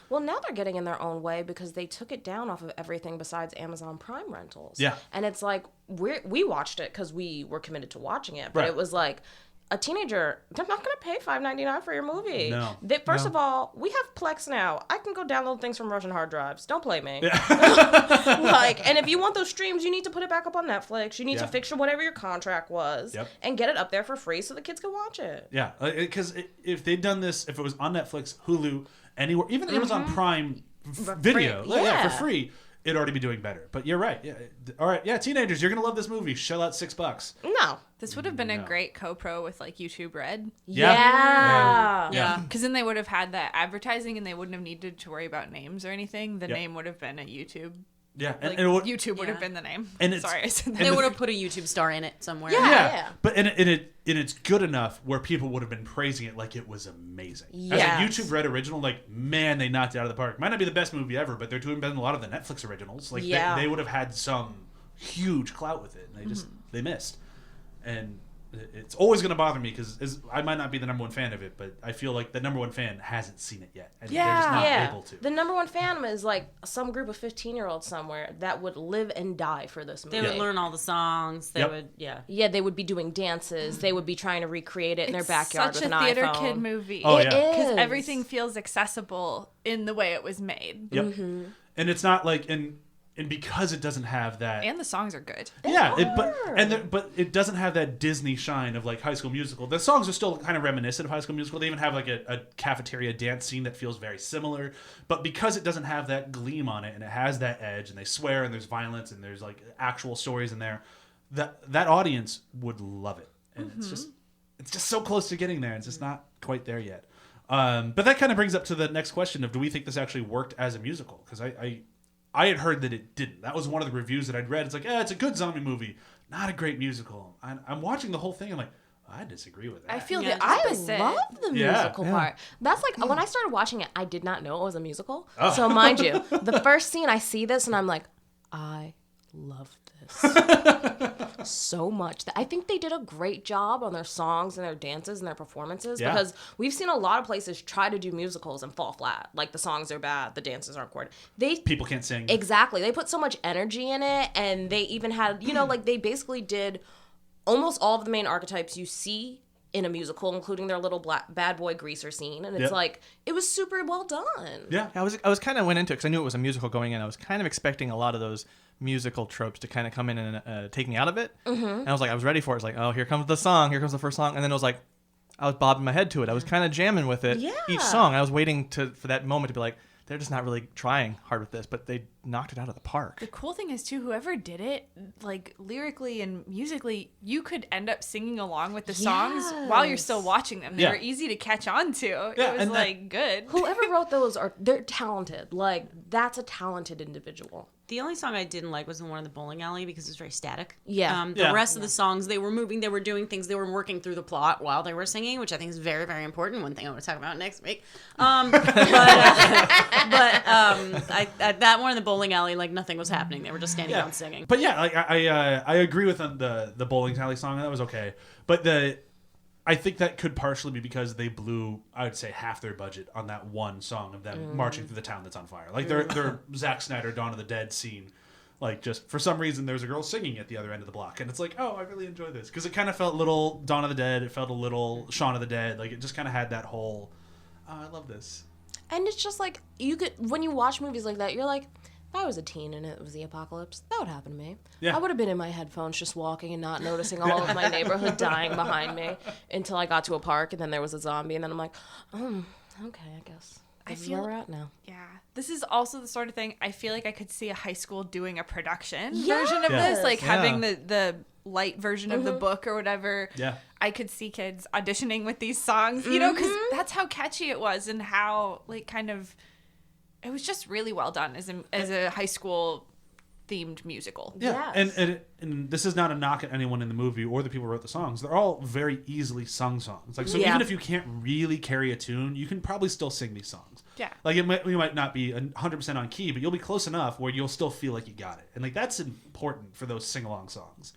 Well, now they're getting in their own way because they took it down off of everything besides Amazon Prime rentals. Yeah. And it's like, we watched it because we were committed to watching it. But Right. it was like, a teenager, they're not going to pay $5.99 for your movie. No. First of all, we have Plex now. I can go download things from Russian hard drives. Don't play me. And if you want those streams, you need to put it back up on Netflix. You need to fix whatever your contract was and get it up there for free so the kids can watch it. Yeah, because if they'd done this, if it was on Netflix, Hulu, anywhere, even Amazon Prime Video, free. Yeah. for free, it'd already be doing better. But you're right. Yeah. All right. Yeah, teenagers, you're gonna love this movie. Shell out $6. No. This would have been a great co-pro with like YouTube Red. Yeah. Yeah. Because then they would have had that advertising and they wouldn't have needed to worry about names or anything. The Yep. name would have been a YouTube. Yeah, Like, and it would, YouTube would have Yeah. been the name. And it's- Sorry, I said that. They the- would have put a YouTube star in it somewhere. Yeah. But and it's good enough where people would have been praising it like it was amazing. Yes. As a YouTube Red original, like man, they knocked it out of the park. Might not be the best movie ever, but they're doing better than a lot of the Netflix originals. Like Yeah. they would have had some huge clout with it, and they missed. And it's always going to bother me because I might not be the number one fan of it, but I feel like the number one fan hasn't seen it yet, and they're just not able to. The number one fan is like some group of 15-year-olds somewhere that would live and die for this movie. They would learn all the songs. They would, Yeah, they would be doing dances. They would be trying to recreate it in their backyard with an iPhone. Such a theater kid movie. Oh, yeah. Because everything feels accessible in the way it was made. Yep. Mm-hmm. And it's not like and because it doesn't have that, And the songs are good. but it doesn't have that Disney shine of like High School Musical. The songs are still kind of reminiscent of High School Musical. They even have like a cafeteria dance scene that feels very similar. But because it doesn't have that gleam on it, and it has that edge, and they swear, and there's violence, and there's like actual stories in there, that audience would love it. And it's just so close to getting there. It's just not quite there yet. But that kind of brings up to the next question of, do we think this actually worked as a musical? Because I had heard that it didn't. That was one of the reviews that I'd read. It's like, it's a good zombie movie, not a great musical. I'm watching the whole thing. I'm like, I disagree with that. I feel the I opposite. love the musical part. That's like when I started watching it, I did not know it was a musical. So mind you, the first scene I see this and I'm like, I love this so much. I think they did a great job on their songs and their dances and their performances because we've seen a lot of places try to do musicals and fall flat. Like the songs are bad, the dances aren't coordinated. People can't sing. Exactly. They put so much energy in it, and they even had, like they basically did almost all of the main archetypes you see in a musical, including their little bad boy greaser scene, and it's like it was super well done. Yeah, I was kind of went into it because I knew it was a musical going in. I was kind of expecting a lot of those musical tropes to kind of come in and take me out of it. And I was ready for it. It's like, oh, here comes the song, here comes the first song, and then it was like, I was bobbing my head to it. I was kind of jamming with it each song. I was waiting for that moment to be like, they're just not really trying hard with this, but they knocked it out of the park. The cool thing is, too, whoever did it, like, lyrically and musically, you could end up singing along with the songs while you're still watching them. They were easy to catch on to. It was, good. Whoever wrote those, they're talented. Like, that's a talented individual. The only song I didn't like was the one in the bowling alley because it's very static. The rest of the songs, they were moving, they were doing things, they were working through the plot while they were singing, which I think is very, very important. One thing I want to talk about next week. That one in the bowling alley, like nothing was happening. They were just standing around singing. But I agree with the bowling alley song. That was okay. But I think that could partially be because they blew, I would say, half their budget on that one song of them marching through the town that's on fire. Like their Zack Snyder Dawn of the Dead scene, like just for some reason there's a girl singing at the other end of the block, and it's like, oh, I really enjoy this because it kind of felt a little Dawn of the Dead. It felt a little Shaun of the Dead. Like it just kind of had that whole, I love this. And it's just like when you watch movies like that, you're like, if I was a teen and it was the apocalypse, that would happen to me. Yeah. I would have been in my headphones just walking and not noticing all of my neighborhood dying behind me until I got to a park and then there was a zombie and then I'm like, okay, I guess. I feel where we're at now. Yeah. This is also the sort of thing I feel like I could see a high school doing a production version of this, like having the light version of the book or whatever. Yeah. I could see kids auditioning with these songs, because that's how catchy it was and how like kind of it was just really well done as a high school themed musical. Yeah, yes. And this is not a knock at anyone in the movie or the people who wrote the songs. They're all very easily sung songs. Like even if you can't really carry a tune, you can probably still sing these songs. Yeah, like you might not be 100% on key, but you'll be close enough where you'll still feel like you got it. And like that's important for those sing along songs,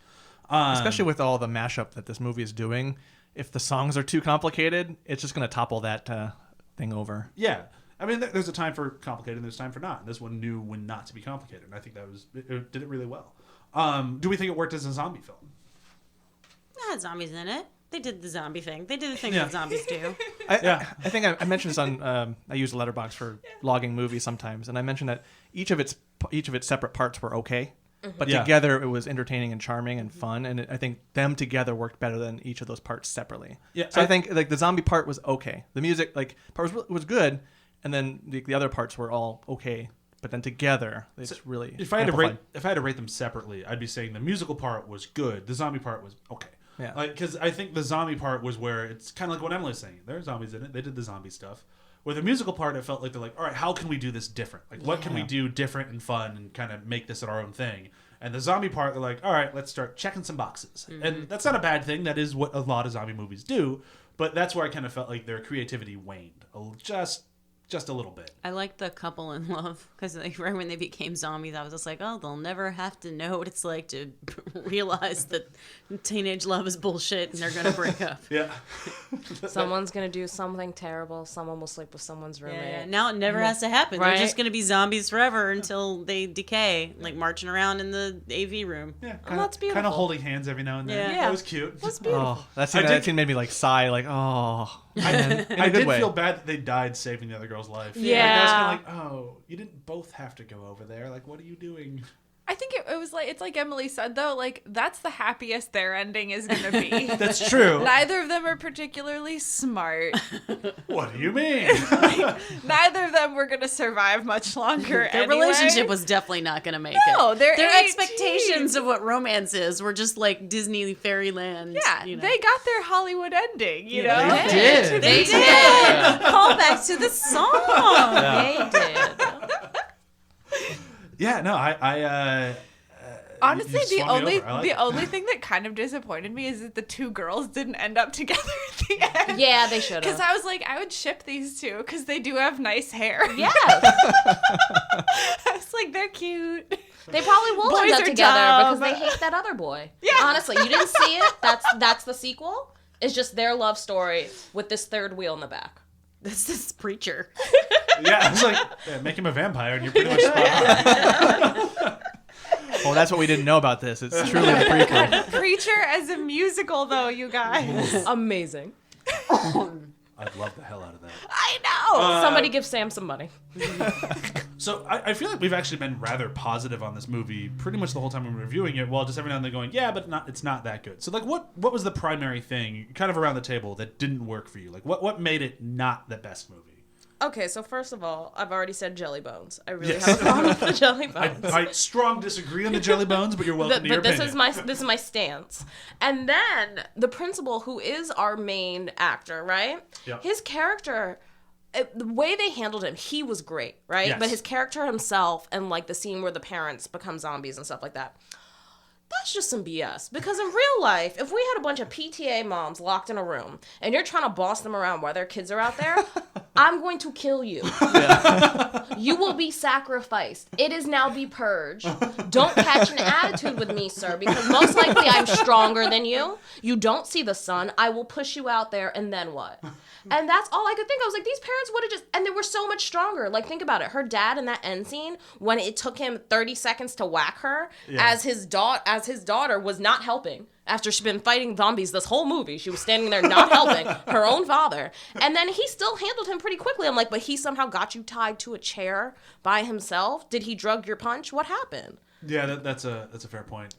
especially with all the mashup that this movie is doing. If the songs are too complicated, it's just going to topple that thing over. Yeah. I mean, there's a time for complicated and there's time for not. And this one knew when not to be complicated. And I think it did it really well. Do we think it worked as a zombie film? It had zombies in it. They did the zombie thing. They did the thing that zombies do. I think I mentioned this on. I use Letterboxd for logging movies sometimes, and I mentioned that each of its separate parts were okay, but together it was entertaining and charming and fun. And I think them together worked better than each of those parts separately. Yeah. So I think like the zombie part was okay. The music part was good. And then the other parts were all okay, but then together it's really. If I had to rate them separately, I'd be saying the musical part was good. The zombie part was okay. Yeah. Because I think the zombie part was where it's kind of like what Emily's saying. There are zombies in it. They did the zombie stuff. Where the musical part, it felt like they're like, all right, how can we do this different? Like, what can we do different and fun and kind of make this our own thing? And the zombie part, they're like, all right, let's start checking some boxes. Mm-hmm. And that's not a bad thing. That is what a lot of zombie movies do. But that's where I kind of felt like their creativity waned just just a little bit. I like the couple in love because like, right when they became zombies, I was just like, oh, they'll never have to know what it's like to realize that teenage love is bullshit and they're going to break up. Yeah. Someone's gonna do something terrible. Someone will sleep with someone's roommate. Yeah, now it never has to happen. Right? They're just going to be zombies forever until they decay, like marching around in the AV room. Yeah, that's beautiful. Kind of holding hands every now and then. Yeah. That was cute. That's beautiful. Oh, that I did- scene made me like sigh, like oh. Man, in a I good did way. feel bad that they died saving the other girl's life. Yeah. Like, I was kind of like, oh, you didn't both have to go over there. Like, what are you doing? I think it was like, it's like Emily said though, like that's the happiest their ending is gonna be. That's true. Neither of them are particularly smart. What do you mean? Neither of them were gonna survive much longer. Their anyway. relationship was definitely not going to make No, it. they're Their 18. expectations of what romance is were just like Disney fairyland. Yeah, you know. they got their Hollywood ending, you Yeah, know? they did. They did. Call back to the song. They did. Yeah, no, Honestly, you swung me over. I like it. only thing that kind of disappointed me is that the two girls didn't end up together at the end. Yeah, they should Because have. I was like, I would ship these two because they do have nice hair. Yes. I was like, they're cute. They probably will Boys end up are together dumb. because they hate that other boy. Yeah. Honestly, you didn't see it. That's the sequel. It's just their love story with this third wheel in the back. This preacher. Yeah, I was like, yeah, make him a vampire and you're pretty much spot on. Oh, that's what we didn't know about this. It's truly the prequel. Preacher as a musical, though, you guys. Amazing. I'd love the hell out of that. I know. Somebody give Sam some money. So I feel like we've actually been rather positive on this movie pretty much the whole time we were reviewing it, while just every now and then going, yeah, but it's not that good. So like, what was the primary thing, kind of around the table, that didn't work for you? Like, what made it not the best movie? Okay, so first of all, I've already said jelly bones. I really Yes. have a problem with the jelly bones. I strong disagree on the jelly bones, but you're welcome to your But opinion. this is my stance. And then the principal, who is our main actor, right? Yep. His character, the way they handled him, he was great, right? Yes. But his character himself and like the scene where the parents become zombies and stuff like that, that's just some BS. Because in real life, if we had a bunch of PTA moms locked in a room and you're trying to boss them around while their kids are out there, I'm going to kill you. You will be sacrificed. It is now be purged. Don't catch an attitude with me, sir, because most likely I'm stronger than you. You don't see the sun. I will push you out there, and then what? And that's all I could think. I was like, these parents would have just, and they were so much stronger. Like, think about it. Her dad in that end scene, when it took him 30 seconds to whack her, as his daughter was not helping. After she'd been fighting zombies this whole movie, she was standing there not helping her own father. And then he still handled him pretty quickly. I'm like, but he somehow got you tied to a chair by himself? Did he drug your punch? What happened? Yeah, that's a fair point.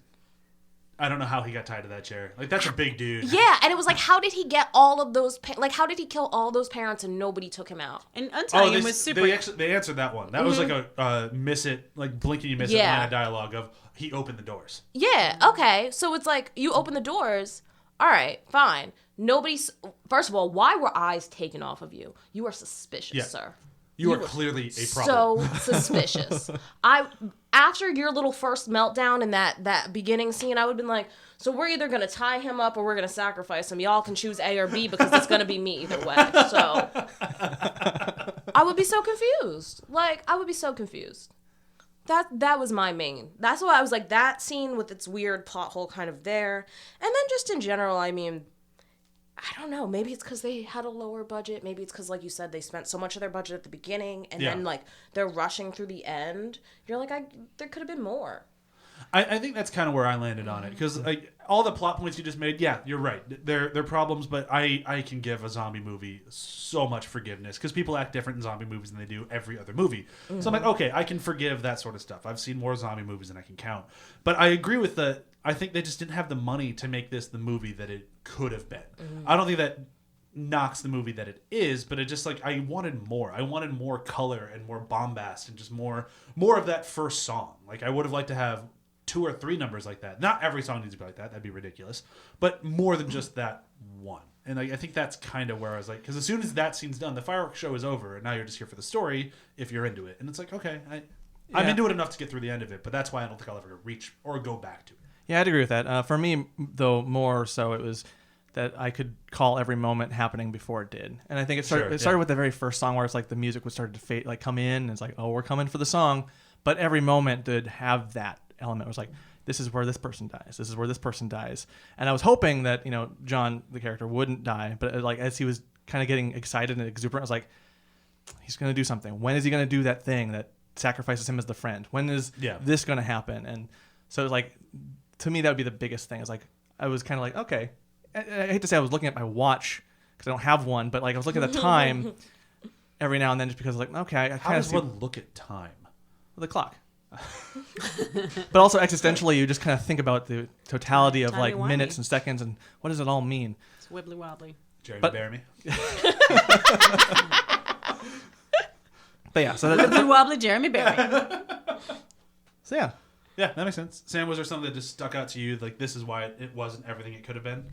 I don't know how he got tied to that chair. Like, that's a big dude. Yeah, and it was like, how did he get all of those, how did he kill all those parents and nobody took him out? And untying him was super. They answered that one. That was like a miss it, like blinking you miss it line of dialogue of he opened the doors. Yeah, okay. So it's like, you open the doors. All right, fine. Nobody's, first of all, why were eyes taken off of you? You are suspicious, sir. You are clearly a problem. So suspicious. After your little first meltdown in that beginning scene, I would have been like, so we're either going to tie him up or we're going to sacrifice him. Y'all can choose A or B because it's going to be me either way. So I would be so confused. Like, I would be so confused. That was my main. That's why I was like, that scene with its weird plot hole kind of there. And then just in general, I mean, I don't know. Maybe it's because they had a lower budget. Maybe it's because, like you said, they spent so much of their budget at the beginning, and then like they're rushing through the end. You're like, there could have been more. I think that's kind of where I landed on it, because like all the plot points you just made, yeah, you're right. They're problems, but I can give a zombie movie so much forgiveness because people act different in zombie movies than they do every other movie. Mm-hmm. So I'm like, okay, I can forgive that sort of stuff. I've seen more zombie movies than I can count. But I agree with I think they just didn't have the money to make this the movie that it could have been. Mm-hmm. I don't think that knocks the movie that it is, but it just like I wanted more. I wanted more color and more bombast and just more of that first song. Like I would have liked to have 2 or 3 numbers like that. Not every song needs to be like that. That'd be ridiculous. But more than just that one. And I think that's kind of where I was like, because as soon as that scene's done, the fireworks show is over, and now you're just here for the story if you're into it. And it's like, okay, I'm into it enough to get through the end of it, but that's why I don't think I'll ever reach or go back to it. Yeah, I'd agree with that. For me, though, more so it was that I could call every moment happening before it did. And I think it started. Sure, it started yeah. with the very first song where it's like the music would start to fade, like come in, and it's like, oh, we're coming for the song. But every moment did have that element. It was like, this is where this person dies. This is where this person dies. And I was hoping that John, the character, wouldn't die. But like as he was kind of getting excited and exuberant, I was like, he's gonna do something. When is he gonna do that thing that sacrifices him as the friend? When is this gonna happen? And so it was like, to me, that would be the biggest thing. It's like I was kind of like, okay. I hate to say I was looking at my watch because I don't have one, but like I was looking at the time every now and then just because like, okay, I How kind of does see one look at time? the clock. But also existentially, you just kind of think about the totality of like Timey-wimey. minutes and seconds and what does it all mean? It's wibbly wobbly. Jeremy But- Bearimy. But yeah, so Wibbly wobbly Jeremy Berry. so yeah. Yeah, that makes sense. Sam, was there something that just stuck out to you? Like, this is why it wasn't everything it could have been?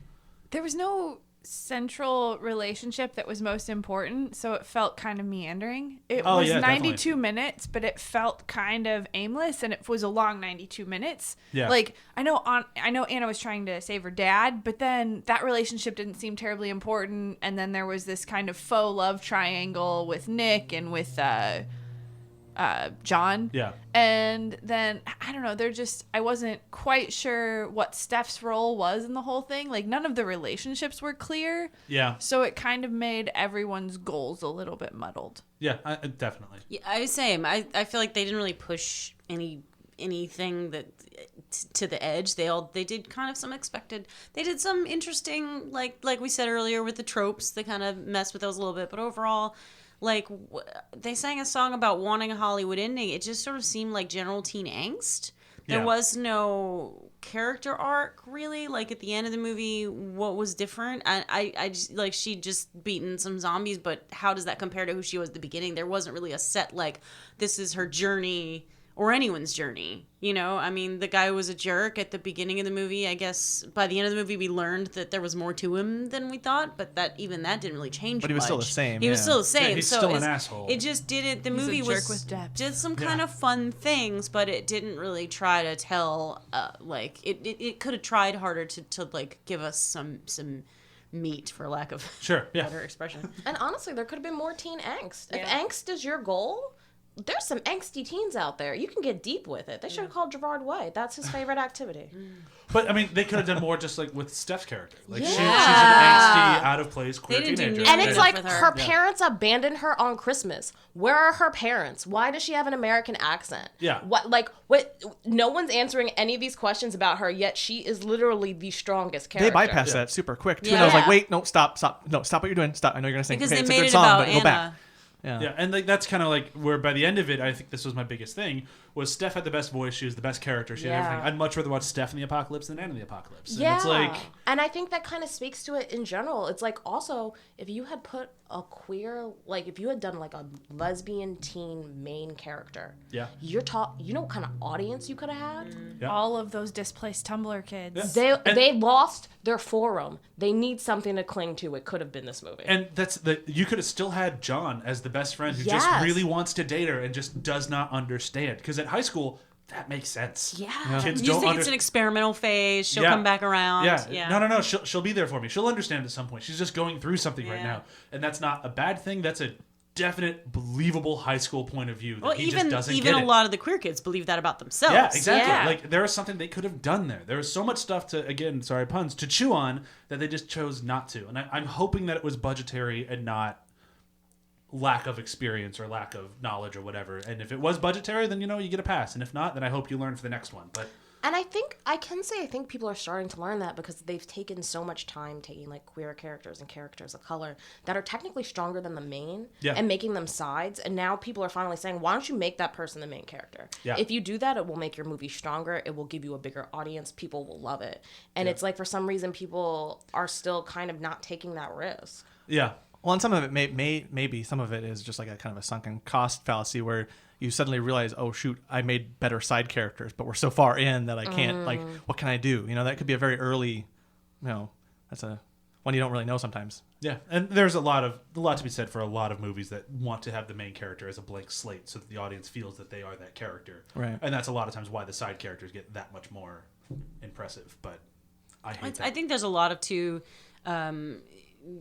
There was no central relationship that was most important, so it felt kind of meandering. It was yeah, 92 definitely. minutes, but it felt kind of aimless, and it was a long 92 minutes. Yeah. Like I know Anna was trying to save her dad, but then that relationship didn't seem terribly important, and then there was this kind of faux love triangle with Nick and with John. Yeah. And then I don't know, I wasn't quite sure what Steph's role was in the whole thing. Like none of the relationships were clear. Yeah. So it kind of made everyone's goals a little bit muddled. Yeah, definitely. Yeah, I same. I feel like they didn't really push anything that to the edge. They did kind of some expected. They did some interesting like we said earlier with the tropes. They kind of messed with those a little bit, but overall, like they sang a song about wanting a Hollywood ending. It just sort of seemed like general teen angst. There Yeah. was no character arc really. Like at the end of the movie, what was different? I just like she'd just beaten some zombies, but how does that compare to who she was at the beginning? There wasn't really a set like this is her journey or anyone's journey. I mean, the guy was a jerk at the beginning of the movie. I guess by the end of the movie, we learned that there was more to him than we thought, but that didn't really change But he was still much. the same, He was yeah. still the same. Yeah, he's so still an it's- asshole. It just didn't. The He's a movie jerk was with depth. did some kind of fun things, but it didn't really try to tell. Like it could have tried harder to like give us some meat, for lack of Sure, yeah. better expression. And honestly, there could have been more teen angst. If Yeah. angst is your goal, there's some angsty teens out there. You can get deep with it. They should have called Gerard Way. That's his favorite activity. But, I mean, they could have done more just, like, with Steph's character. Like, she's an Yeah. angsty, out-of-place queer They didn't do teenager. nearly And it's enough like with her her. parents abandoned her on Christmas. Where are her parents? Why does she have an American accent? Yeah. What? No one's answering any of these questions about her, yet she is literally the strongest They character. bypassed that super quick too. And I was Yeah. like, wait, no, stop what you're doing. Stop. I know you're gonna sing. Because Okay, they it's made a good it song, about but Anna. go back. Yeah. Yeah, and like that's kind of like where by the end of it, I think this was my biggest thing, was Steph had the best voice, she was the best character, she had Yeah. everything. I'd much rather watch Steph in the Apocalypse than Anna in the Apocalypse. And Yeah. it's like, And I think that kind of speaks to it in general. It's like also, if you had put a queer, like if you had done like a lesbian teen main character, yeah. you know what kind of audience you could have had? Yeah. All of those displaced Tumblr kids. Yeah. They lost their forum. They need something to cling to. It could have been this movie. And you could have still had John as the best friend who Yes. just really wants to date her and just does not understand. Because at high school, that makes sense. Yeah. Kids You just don't think it's an experimental phase. She'll Yeah. come back around. Yeah. No. She'll be there for me. She'll understand at some point. She's just going through something right Yeah. now. And that's not a bad thing. That's a definite, believable high school point of view that Well, he just doesn't even get a it. lot of the queer kids believe that about themselves. Yeah, exactly. Yeah. Like there was something they could have done there. There was so much stuff to, again, sorry puns, to chew on that they just chose not to. And I'm hoping that it was budgetary and not lack of experience or lack of knowledge or whatever. And if it was budgetary, then you get a pass. And if not, then I hope you learn for the next one. But And I think people are starting to learn that because they've taken so much time taking like queer characters and characters of color that are technically stronger than the main Yeah. and making them sides. And now people are finally saying, why don't you make that person the main character? Yeah. If you do that, it will make your movie stronger. It will give you a bigger audience. People will love it. And it's like for some reason people are still kind of not taking that risk. yeah. Well, and some of it maybe some of it is just like a kind of a sunken cost fallacy where you suddenly realize, oh shoot, I made better side characters, but we're so far in that I can't like, what can I do? That could be a very early, that's a one you don't really know sometimes. Yeah, and there's a lot to be said for a lot of movies that want to have the main character as a blank slate so that the audience feels that they are that character. Right. And that's a lot of times why the side characters get that much more impressive. But I hate that. I think there's a lot of too.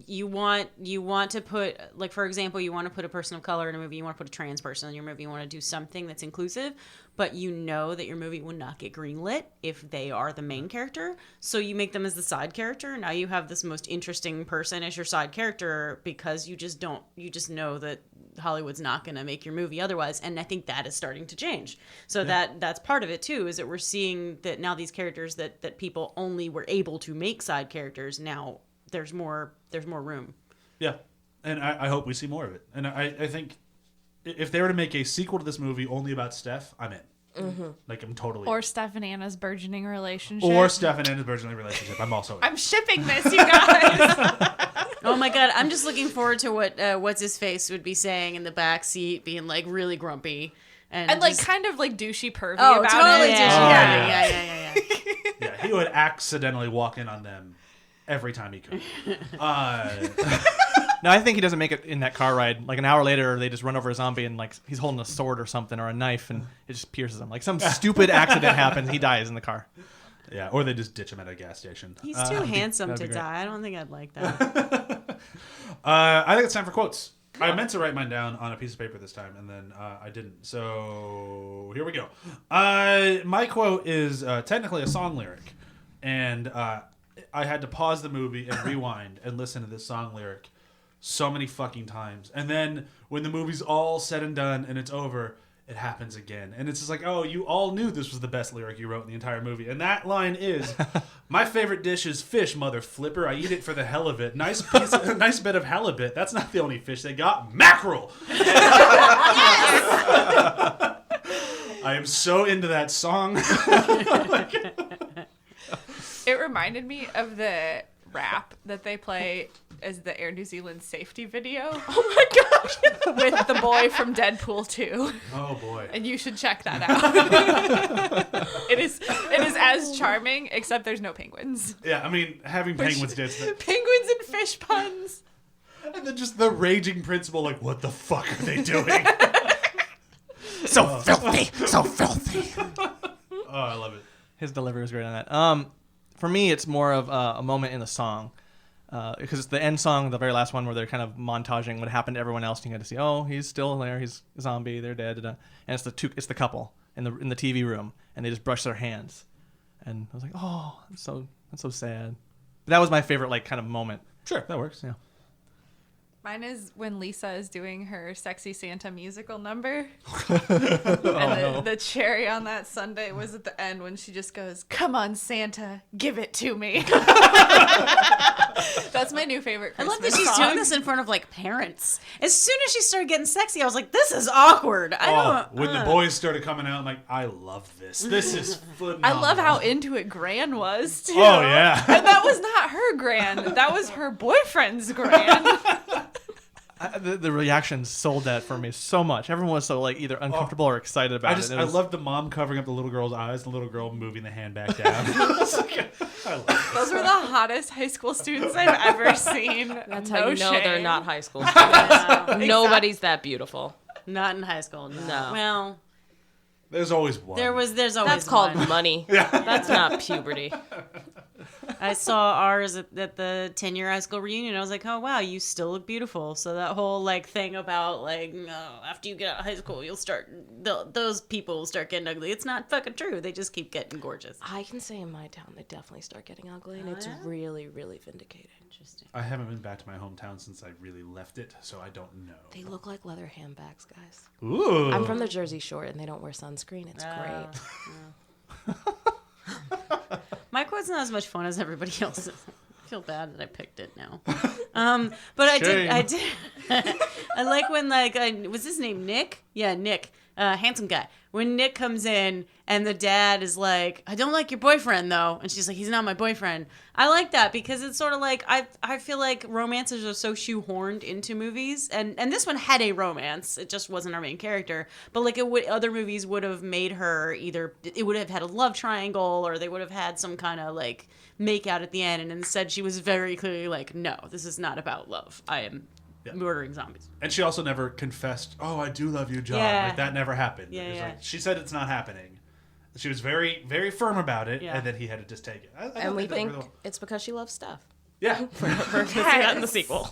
you want to put, like, for example, you want to put a person of color in a movie, you want to put a trans person in your movie, you want to do something that's inclusive, but you know that your movie will not get greenlit if they are the main character, so you make them as the side character. Now you have this most interesting person as your side character because you just know that Hollywood's not going to make your movie otherwise, and I think that is starting to change. So that's part of it too, is that we're seeing that now these characters that people only were able to make side characters, now there's more room. Yeah, and I hope we see more of it. And I think if they were to make a sequel to this movie only about Steph, I'm in. Mm-hmm. Like, I'm totally Or Steph and Anna's burgeoning relationship. I'm also in. I'm shipping this, you guys. Oh my god, I'm just looking forward to what what's his face would be saying in the back seat, being like really grumpy and like kind of like douchey pervy oh, about totally it. Yeah. Yeah, he would accidentally walk in on them every time he could. No, I think he doesn't make it in that car ride. Like an hour later, they just run over a zombie and like he's holding a sword or something or a knife and it just pierces him. Like some stupid accident happens, he dies in the car. Yeah, or they just ditch him at a gas station. He's too handsome to die. I don't think I'd like that. I think it's time for quotes. I meant to write mine down on a piece of paper this time, and then I didn't. So here we go. My quote is technically a song lyric, and I had to pause the movie and rewind and listen to this song lyric so many fucking times. And then when the movie's all said and done and it's over, it happens again. And it's just like, oh, you all knew this was the best lyric you wrote in the entire movie. And that line is, my favorite dish is fish, mother flipper. I eat it for the hell of it. Nice bit of halibut. That's not the only fish they got. Mackerel. I am so into that song. It reminded me of the rap that they play as the Air New Zealand safety video. Oh my gosh! With the boy from Deadpool 2. Oh boy. And you should check that out. It is as charming, except there's no penguins. Yeah, I mean, having penguins did that. Penguins and fish puns. And then just the raging principal, like, what the fuck are they doing? So filthy. Oh, I love it. His delivery was great on that. For me, it's more of a moment in the song. Because it's the end song, the very last one, where they're kind of montaging what happened to everyone else, and you get to see, oh, he's still there, he's a zombie, they're dead, and it's the couple in the TV room, and they just brush their hands, and I was like, oh, that's so sad. But that was my favorite, like, kind of moment. Sure, that works. Yeah. Mine is when Lisa is doing her Sexy Santa musical number. The cherry on that sundae was at the end when she just goes, "Come on, Santa, give it to me." That's my new favorite Christmas I love that she's song. doing this in front of like parents. As soon as she started getting sexy, I was like, "This is awkward." When the boys started coming out, I'm like, I love this. This is phenomenal. I love how into it Gran was, too. Oh, yeah. And that was not her Gran. That was her boyfriend's Gran. The reactions sold that for me so much. Everyone was so like either uncomfortable or excited about it. I love the mom covering up the little girl's eyes, the little girl moving the hand back down. I love it. Those were the hottest high school students I've ever seen. That's No how you know shame. they're not high school students. Nobody's that beautiful. Not in high school. No. No. Well, There's always one. there's always That's called one. money. That's not puberty. I saw ours at the 10-year high school reunion. I was like, oh, wow, you still look beautiful. So that whole, like, thing about, like, after you get out of high school, those people will start getting ugly. It's not fucking true. They just keep getting gorgeous. I can say in my town, they definitely start getting ugly, and it's really, really vindicated. Interesting. I haven't been back to my hometown since I really left it, so I don't know. They look like leather handbags, guys. Ooh. I'm from the Jersey Shore, and they don't wear sunscreen. It's great. My quote's not as much fun as everybody else's. I feel bad that I picked it now. But I did. I like when, like, was his name Nick? Yeah, Nick. Handsome guy. When Nick comes in and the dad is like, I don't like your boyfriend though, and she's like, he's not my boyfriend. I like that because it's sort of like I feel like romances are so shoehorned into movies, and this one had a romance. It just wasn't our main character, but like other movies would have made her either it would have had a love triangle or they would have had some kind of like make out at the end, and instead she was very clearly like, no, this is not about love. I am murdering zombies. And she also never confessed, oh, I do love you, John. Yeah. Like, that never happened. Yeah, It was yeah. like, she said it's not happening. She was very, very firm about it, Yeah. and then he had to just take it. I And we that think really well. it's because she loves Steph. Yeah. We're gonna see that in the sequel.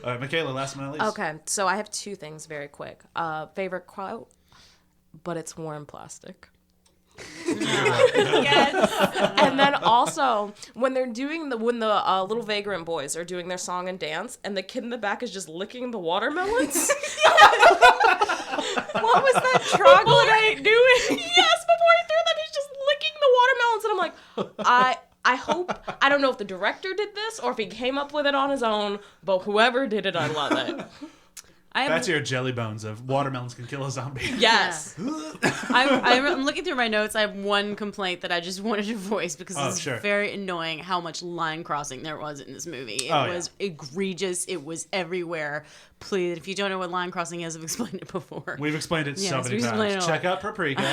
Makaela, last but not least. Okay, so I have two things very quick. Favorite quote, but it's warm plastic. Yes. And then also when they're doing when the little vagrant boys are doing their song and dance, and the kid in the back is just licking the watermelons. What was that troglodyte doing? Yes, before he threw them, he's just licking the watermelons, and I'm like, I hope, I don't know if the director did this or if he came up with it on his own, but whoever did it, I love it. That's your jelly bones of watermelons can kill a zombie. Yes. I'm looking through my notes. I have one complaint that I just wanted to voice because it's sure. very annoying how much line crossing there was in this movie. It Oh, was egregious. It was everywhere. Please, if you don't know what line crossing is, I've explained it before. We've explained it so Yes, many we've explained times. it all. Check out Paprika.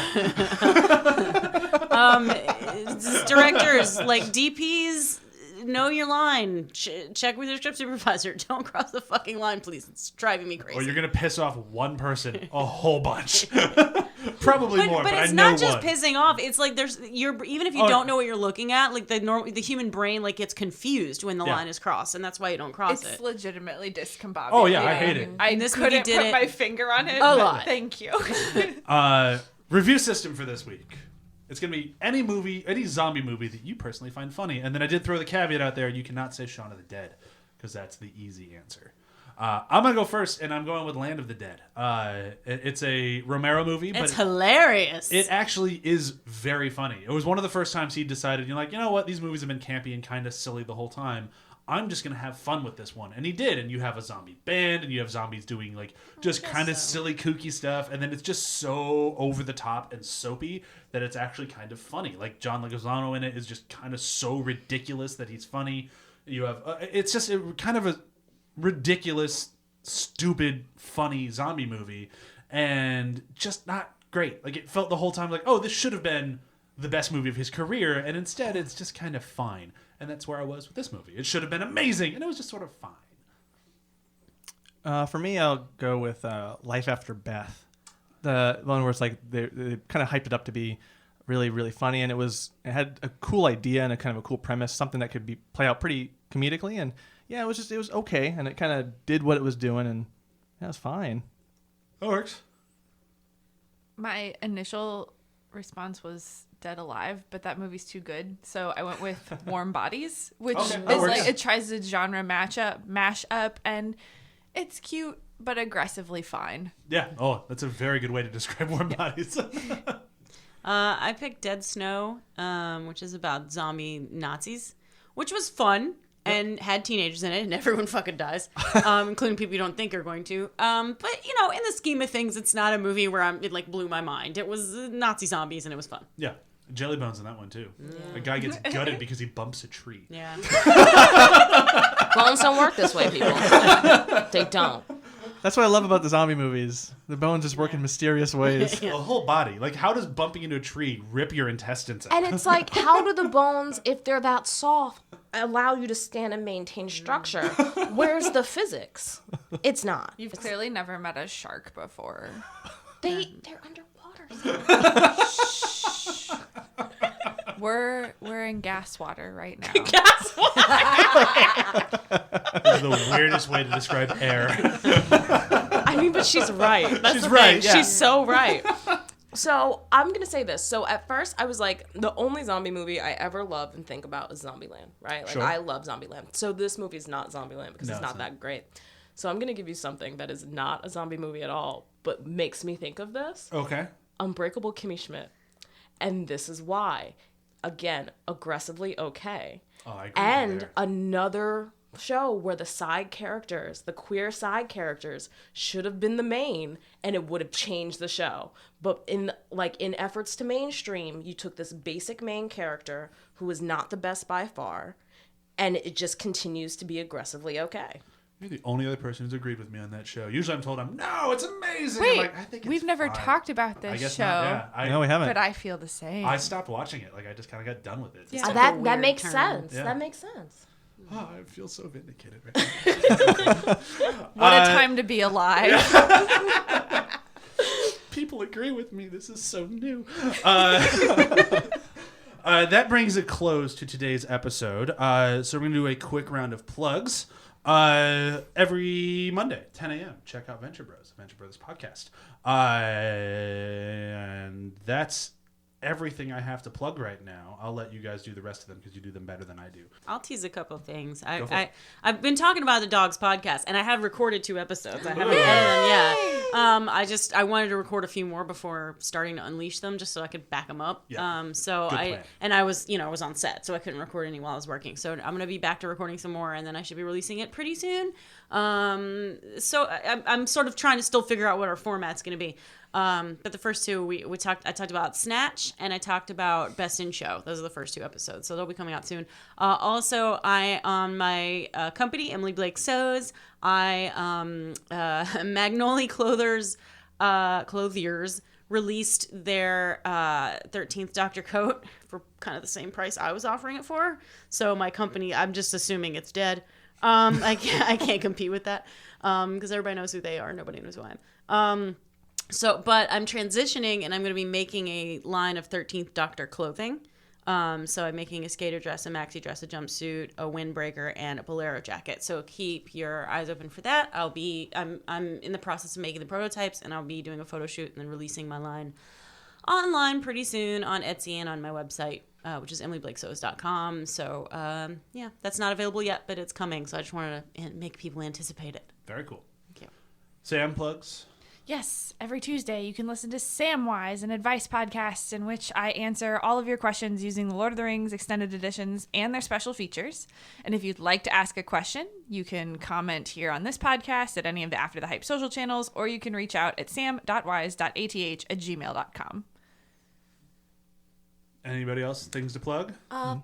Directors, like DPs, know your line. Check with your script supervisor. Don't cross the fucking line, please. It's driving me crazy. Or you're going to piss off one person a whole bunch. Probably more, but it's I know not just one. pissing off. It's like even if you don't know what you're looking at, like the human brain like gets confused when the line is crossed, and that's why you don't cross It's it. legitimately discombobulating. Oh, yeah, I hate it. I this movie couldn't did put it my finger on it. a but lot. Thank you. Review system for this week. It's going to be any movie, any zombie movie that you personally find funny. And then I did throw the caveat out there, you cannot say Shaun of the Dead, because that's the easy answer. I'm going to go first, and I'm going with Land of the Dead. It's a Romero movie, but It's hilarious. it actually is very funny. It was one of the first times he decided, you know what, these movies have been campy and kind of silly the whole time. I'm just going to have fun with this one. And he did. And you have a zombie band, and you have zombies doing, like, just kind of silly, kooky stuff. And then it's just so over the top and soapy that it's actually kind of funny. Like, John Leguizamo in it is just kind of so ridiculous that he's funny. You have, it's just kind of a ridiculous, stupid, funny zombie movie. And just not great. Like, it felt the whole time like, oh, this should have been the best movie of his career. And instead, it's just kind of fine. And that's where I was with this movie. It should have been amazing, and it was just sort of fine. For me, I'll go with Life After Beth. The one where it's like they kind of hyped it up to be really, really funny, and it had a cool idea and a kind of a cool premise, something that could play out pretty comedically, and yeah, it was okay, and it kind of did what it was doing, and yeah, it was fine. That works. My initial response was Dead Alive, but that movie's too good, so I went with Warm Bodies, which Okay, is that works. like it tries to genre mash up, and it's cute but aggressively fine. Yeah. Oh, that's a very good way to describe Warm Bodies. I picked Dead Snow, which is about zombie Nazis, which was fun and had teenagers in it, and everyone fucking dies, including people you don't think are going to. But in the scheme of things, it's not a movie where it like blew my mind. It was Nazi zombies, and it was fun. Yeah. Jelly bones in that one, too. A guy gets gutted because he bumps a tree. Yeah. Bones don't work this way, people. They don't. That's what I love about the zombie movies. The bones just work in mysterious ways. The whole body. Like, how does bumping into a tree rip your intestines out? And it's like, how do the bones, if they're that soft, allow you to stand and maintain structure? Where's the physics? It's not. You've clearly never met a shark before. They're underwater. We're in gas water right now. This is the weirdest way to describe air. I mean, but she's right. That's She's the right, thing. yeah. She's so right. So I'm going to say this. So at first I was like, the only zombie movie I ever love and think about is Zombieland, right? Like Sure. I love Zombieland. So this movie is not Zombieland because No, it's not it's that great. So I'm going to give you something that is not a zombie movie at all, but makes me think of this. Okay. Unbreakable Kimmy Schmidt. And this is why. Again, aggressively okay. Oh, I agree with you And there. another show where the side characters, the queer side characters, should have been the main, and it would have changed the show. But in efforts to mainstream, you took this basic main character who is not the best by far, and it just continues to be aggressively okay. You're the only other person who's agreed with me on that show. Usually I'm told no, it's amazing. Wait, I'm like, I think we've it's never fine. talked about I this guess show, not, yeah. No, we haven't. but I feel the same. I stopped watching it. Like, I just kind of got done with it. Yeah. It's like, That weird makes turn. sense. Yeah. That makes sense. oh, I feel so vindicated right now. What a time to be alive. People agree with me. This is so new. That brings a close to today's episode. So we're going to do a quick round of plugs. Every Monday, 10 a.m., check out Venture Bros podcast. And that's everything I have to plug right now. I'll let you guys do the rest of them because you do them better than I do. I'll tease a couple of things. I've been talking about the Dogs podcast, and I have recorded 2 episodes. I haven't edited them yet. I wanted to record a few more before starting to unleash them, just so I could back them up. Yeah. I was on set, so I couldn't record any while I was working. So I'm gonna be back to recording some more, and then I should be releasing it pretty soon. So I'm sort of trying to still figure out what our format's gonna be. But the first 2 I talked about Snatch, and I talked about Best in Show. Those are the first 2 episodes, so they'll be coming out soon. Also, I on my company, Emily Blake Sews, Magnolia Clothiers released their 13th Doctor coat for kind of the same price I was offering it for. So my company, I'm just assuming it's dead. I can't compete with that because everybody knows who they are. Nobody knows who I am. But I'm transitioning, and I'm going to be making a line of 13th Doctor clothing. So I'm making a skater dress, a maxi dress, a jumpsuit, a windbreaker, and a bolero jacket. So keep your eyes open for that. I'm in the process of making the prototypes, and I'll be doing a photo shoot and then releasing my line online pretty soon on Etsy and on my website, which is emilyblakesewes.com. So that's not available yet, but it's coming. So I just wanted to make people anticipate it. Very cool. Thank you. Sam plugs. Yes, every Tuesday you can listen to Samwise, an advice podcast in which I answer all of your questions using the Lord of the Rings extended editions and their special features. And if you'd like to ask a question, you can comment here on this podcast at any of the After the Hype social channels, or you can reach out at sam.wise.ath@gmail.com. Anybody else? Things to plug?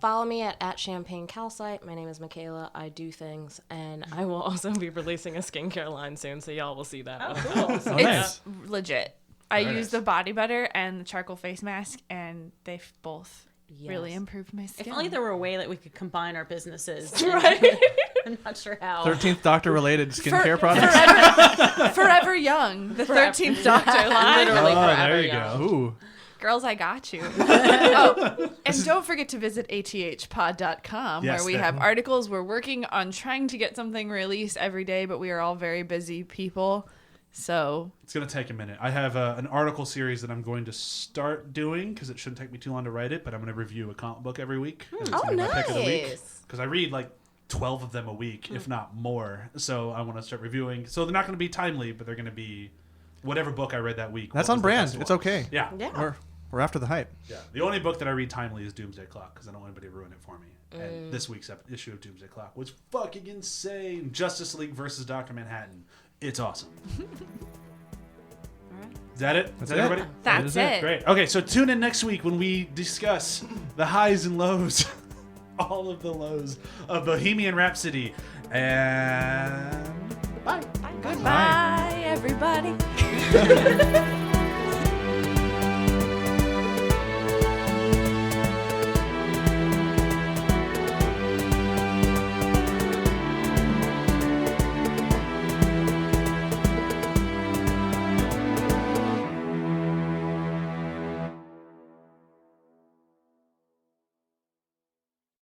Follow me at Champagne Calcite. My name is Makaela. I do things, and I will also be releasing a skincare line soon, so y'all will see that. Oh, cool. Oh, nice. It's legit. I use the body butter and the charcoal face mask, and they've both really improved my skin. If only there were a way that we could combine our businesses. Right. I'm not sure how. 13th Doctor related skincare products. Forever Young, the 13th Doctor line. Literally forever there you young. go. Ooh. Girls, I got you. And don't forget to visit athpod.com, Yes, where we have articles. We're working on trying to get something released every day, but we are all very busy people. So It's going to take a minute. I have an article series that I'm going to start doing because it shouldn't take me too long to write it, but I'm going to review a comic book every week. Oh, nice. Because I read like 12 of them a week, if not more. So I want to start reviewing. So they're not going to be timely, but they're going to be whatever book I read that week. That's what on was the brand. best It's one. okay. Yeah. Yeah. We're after the hype. Yeah. The only book that I read timely is Doomsday Clock because I don't want anybody to ruin it for me. And this week's issue of Doomsday Clock was fucking insane. Justice League versus Dr. Manhattan. It's awesome. Is that it? Is that everybody? that's it. Great. Okay, so tune in next week when we discuss the highs and lows, all of the lows of Bohemian Rhapsody. And bye. Goodbye, everybody.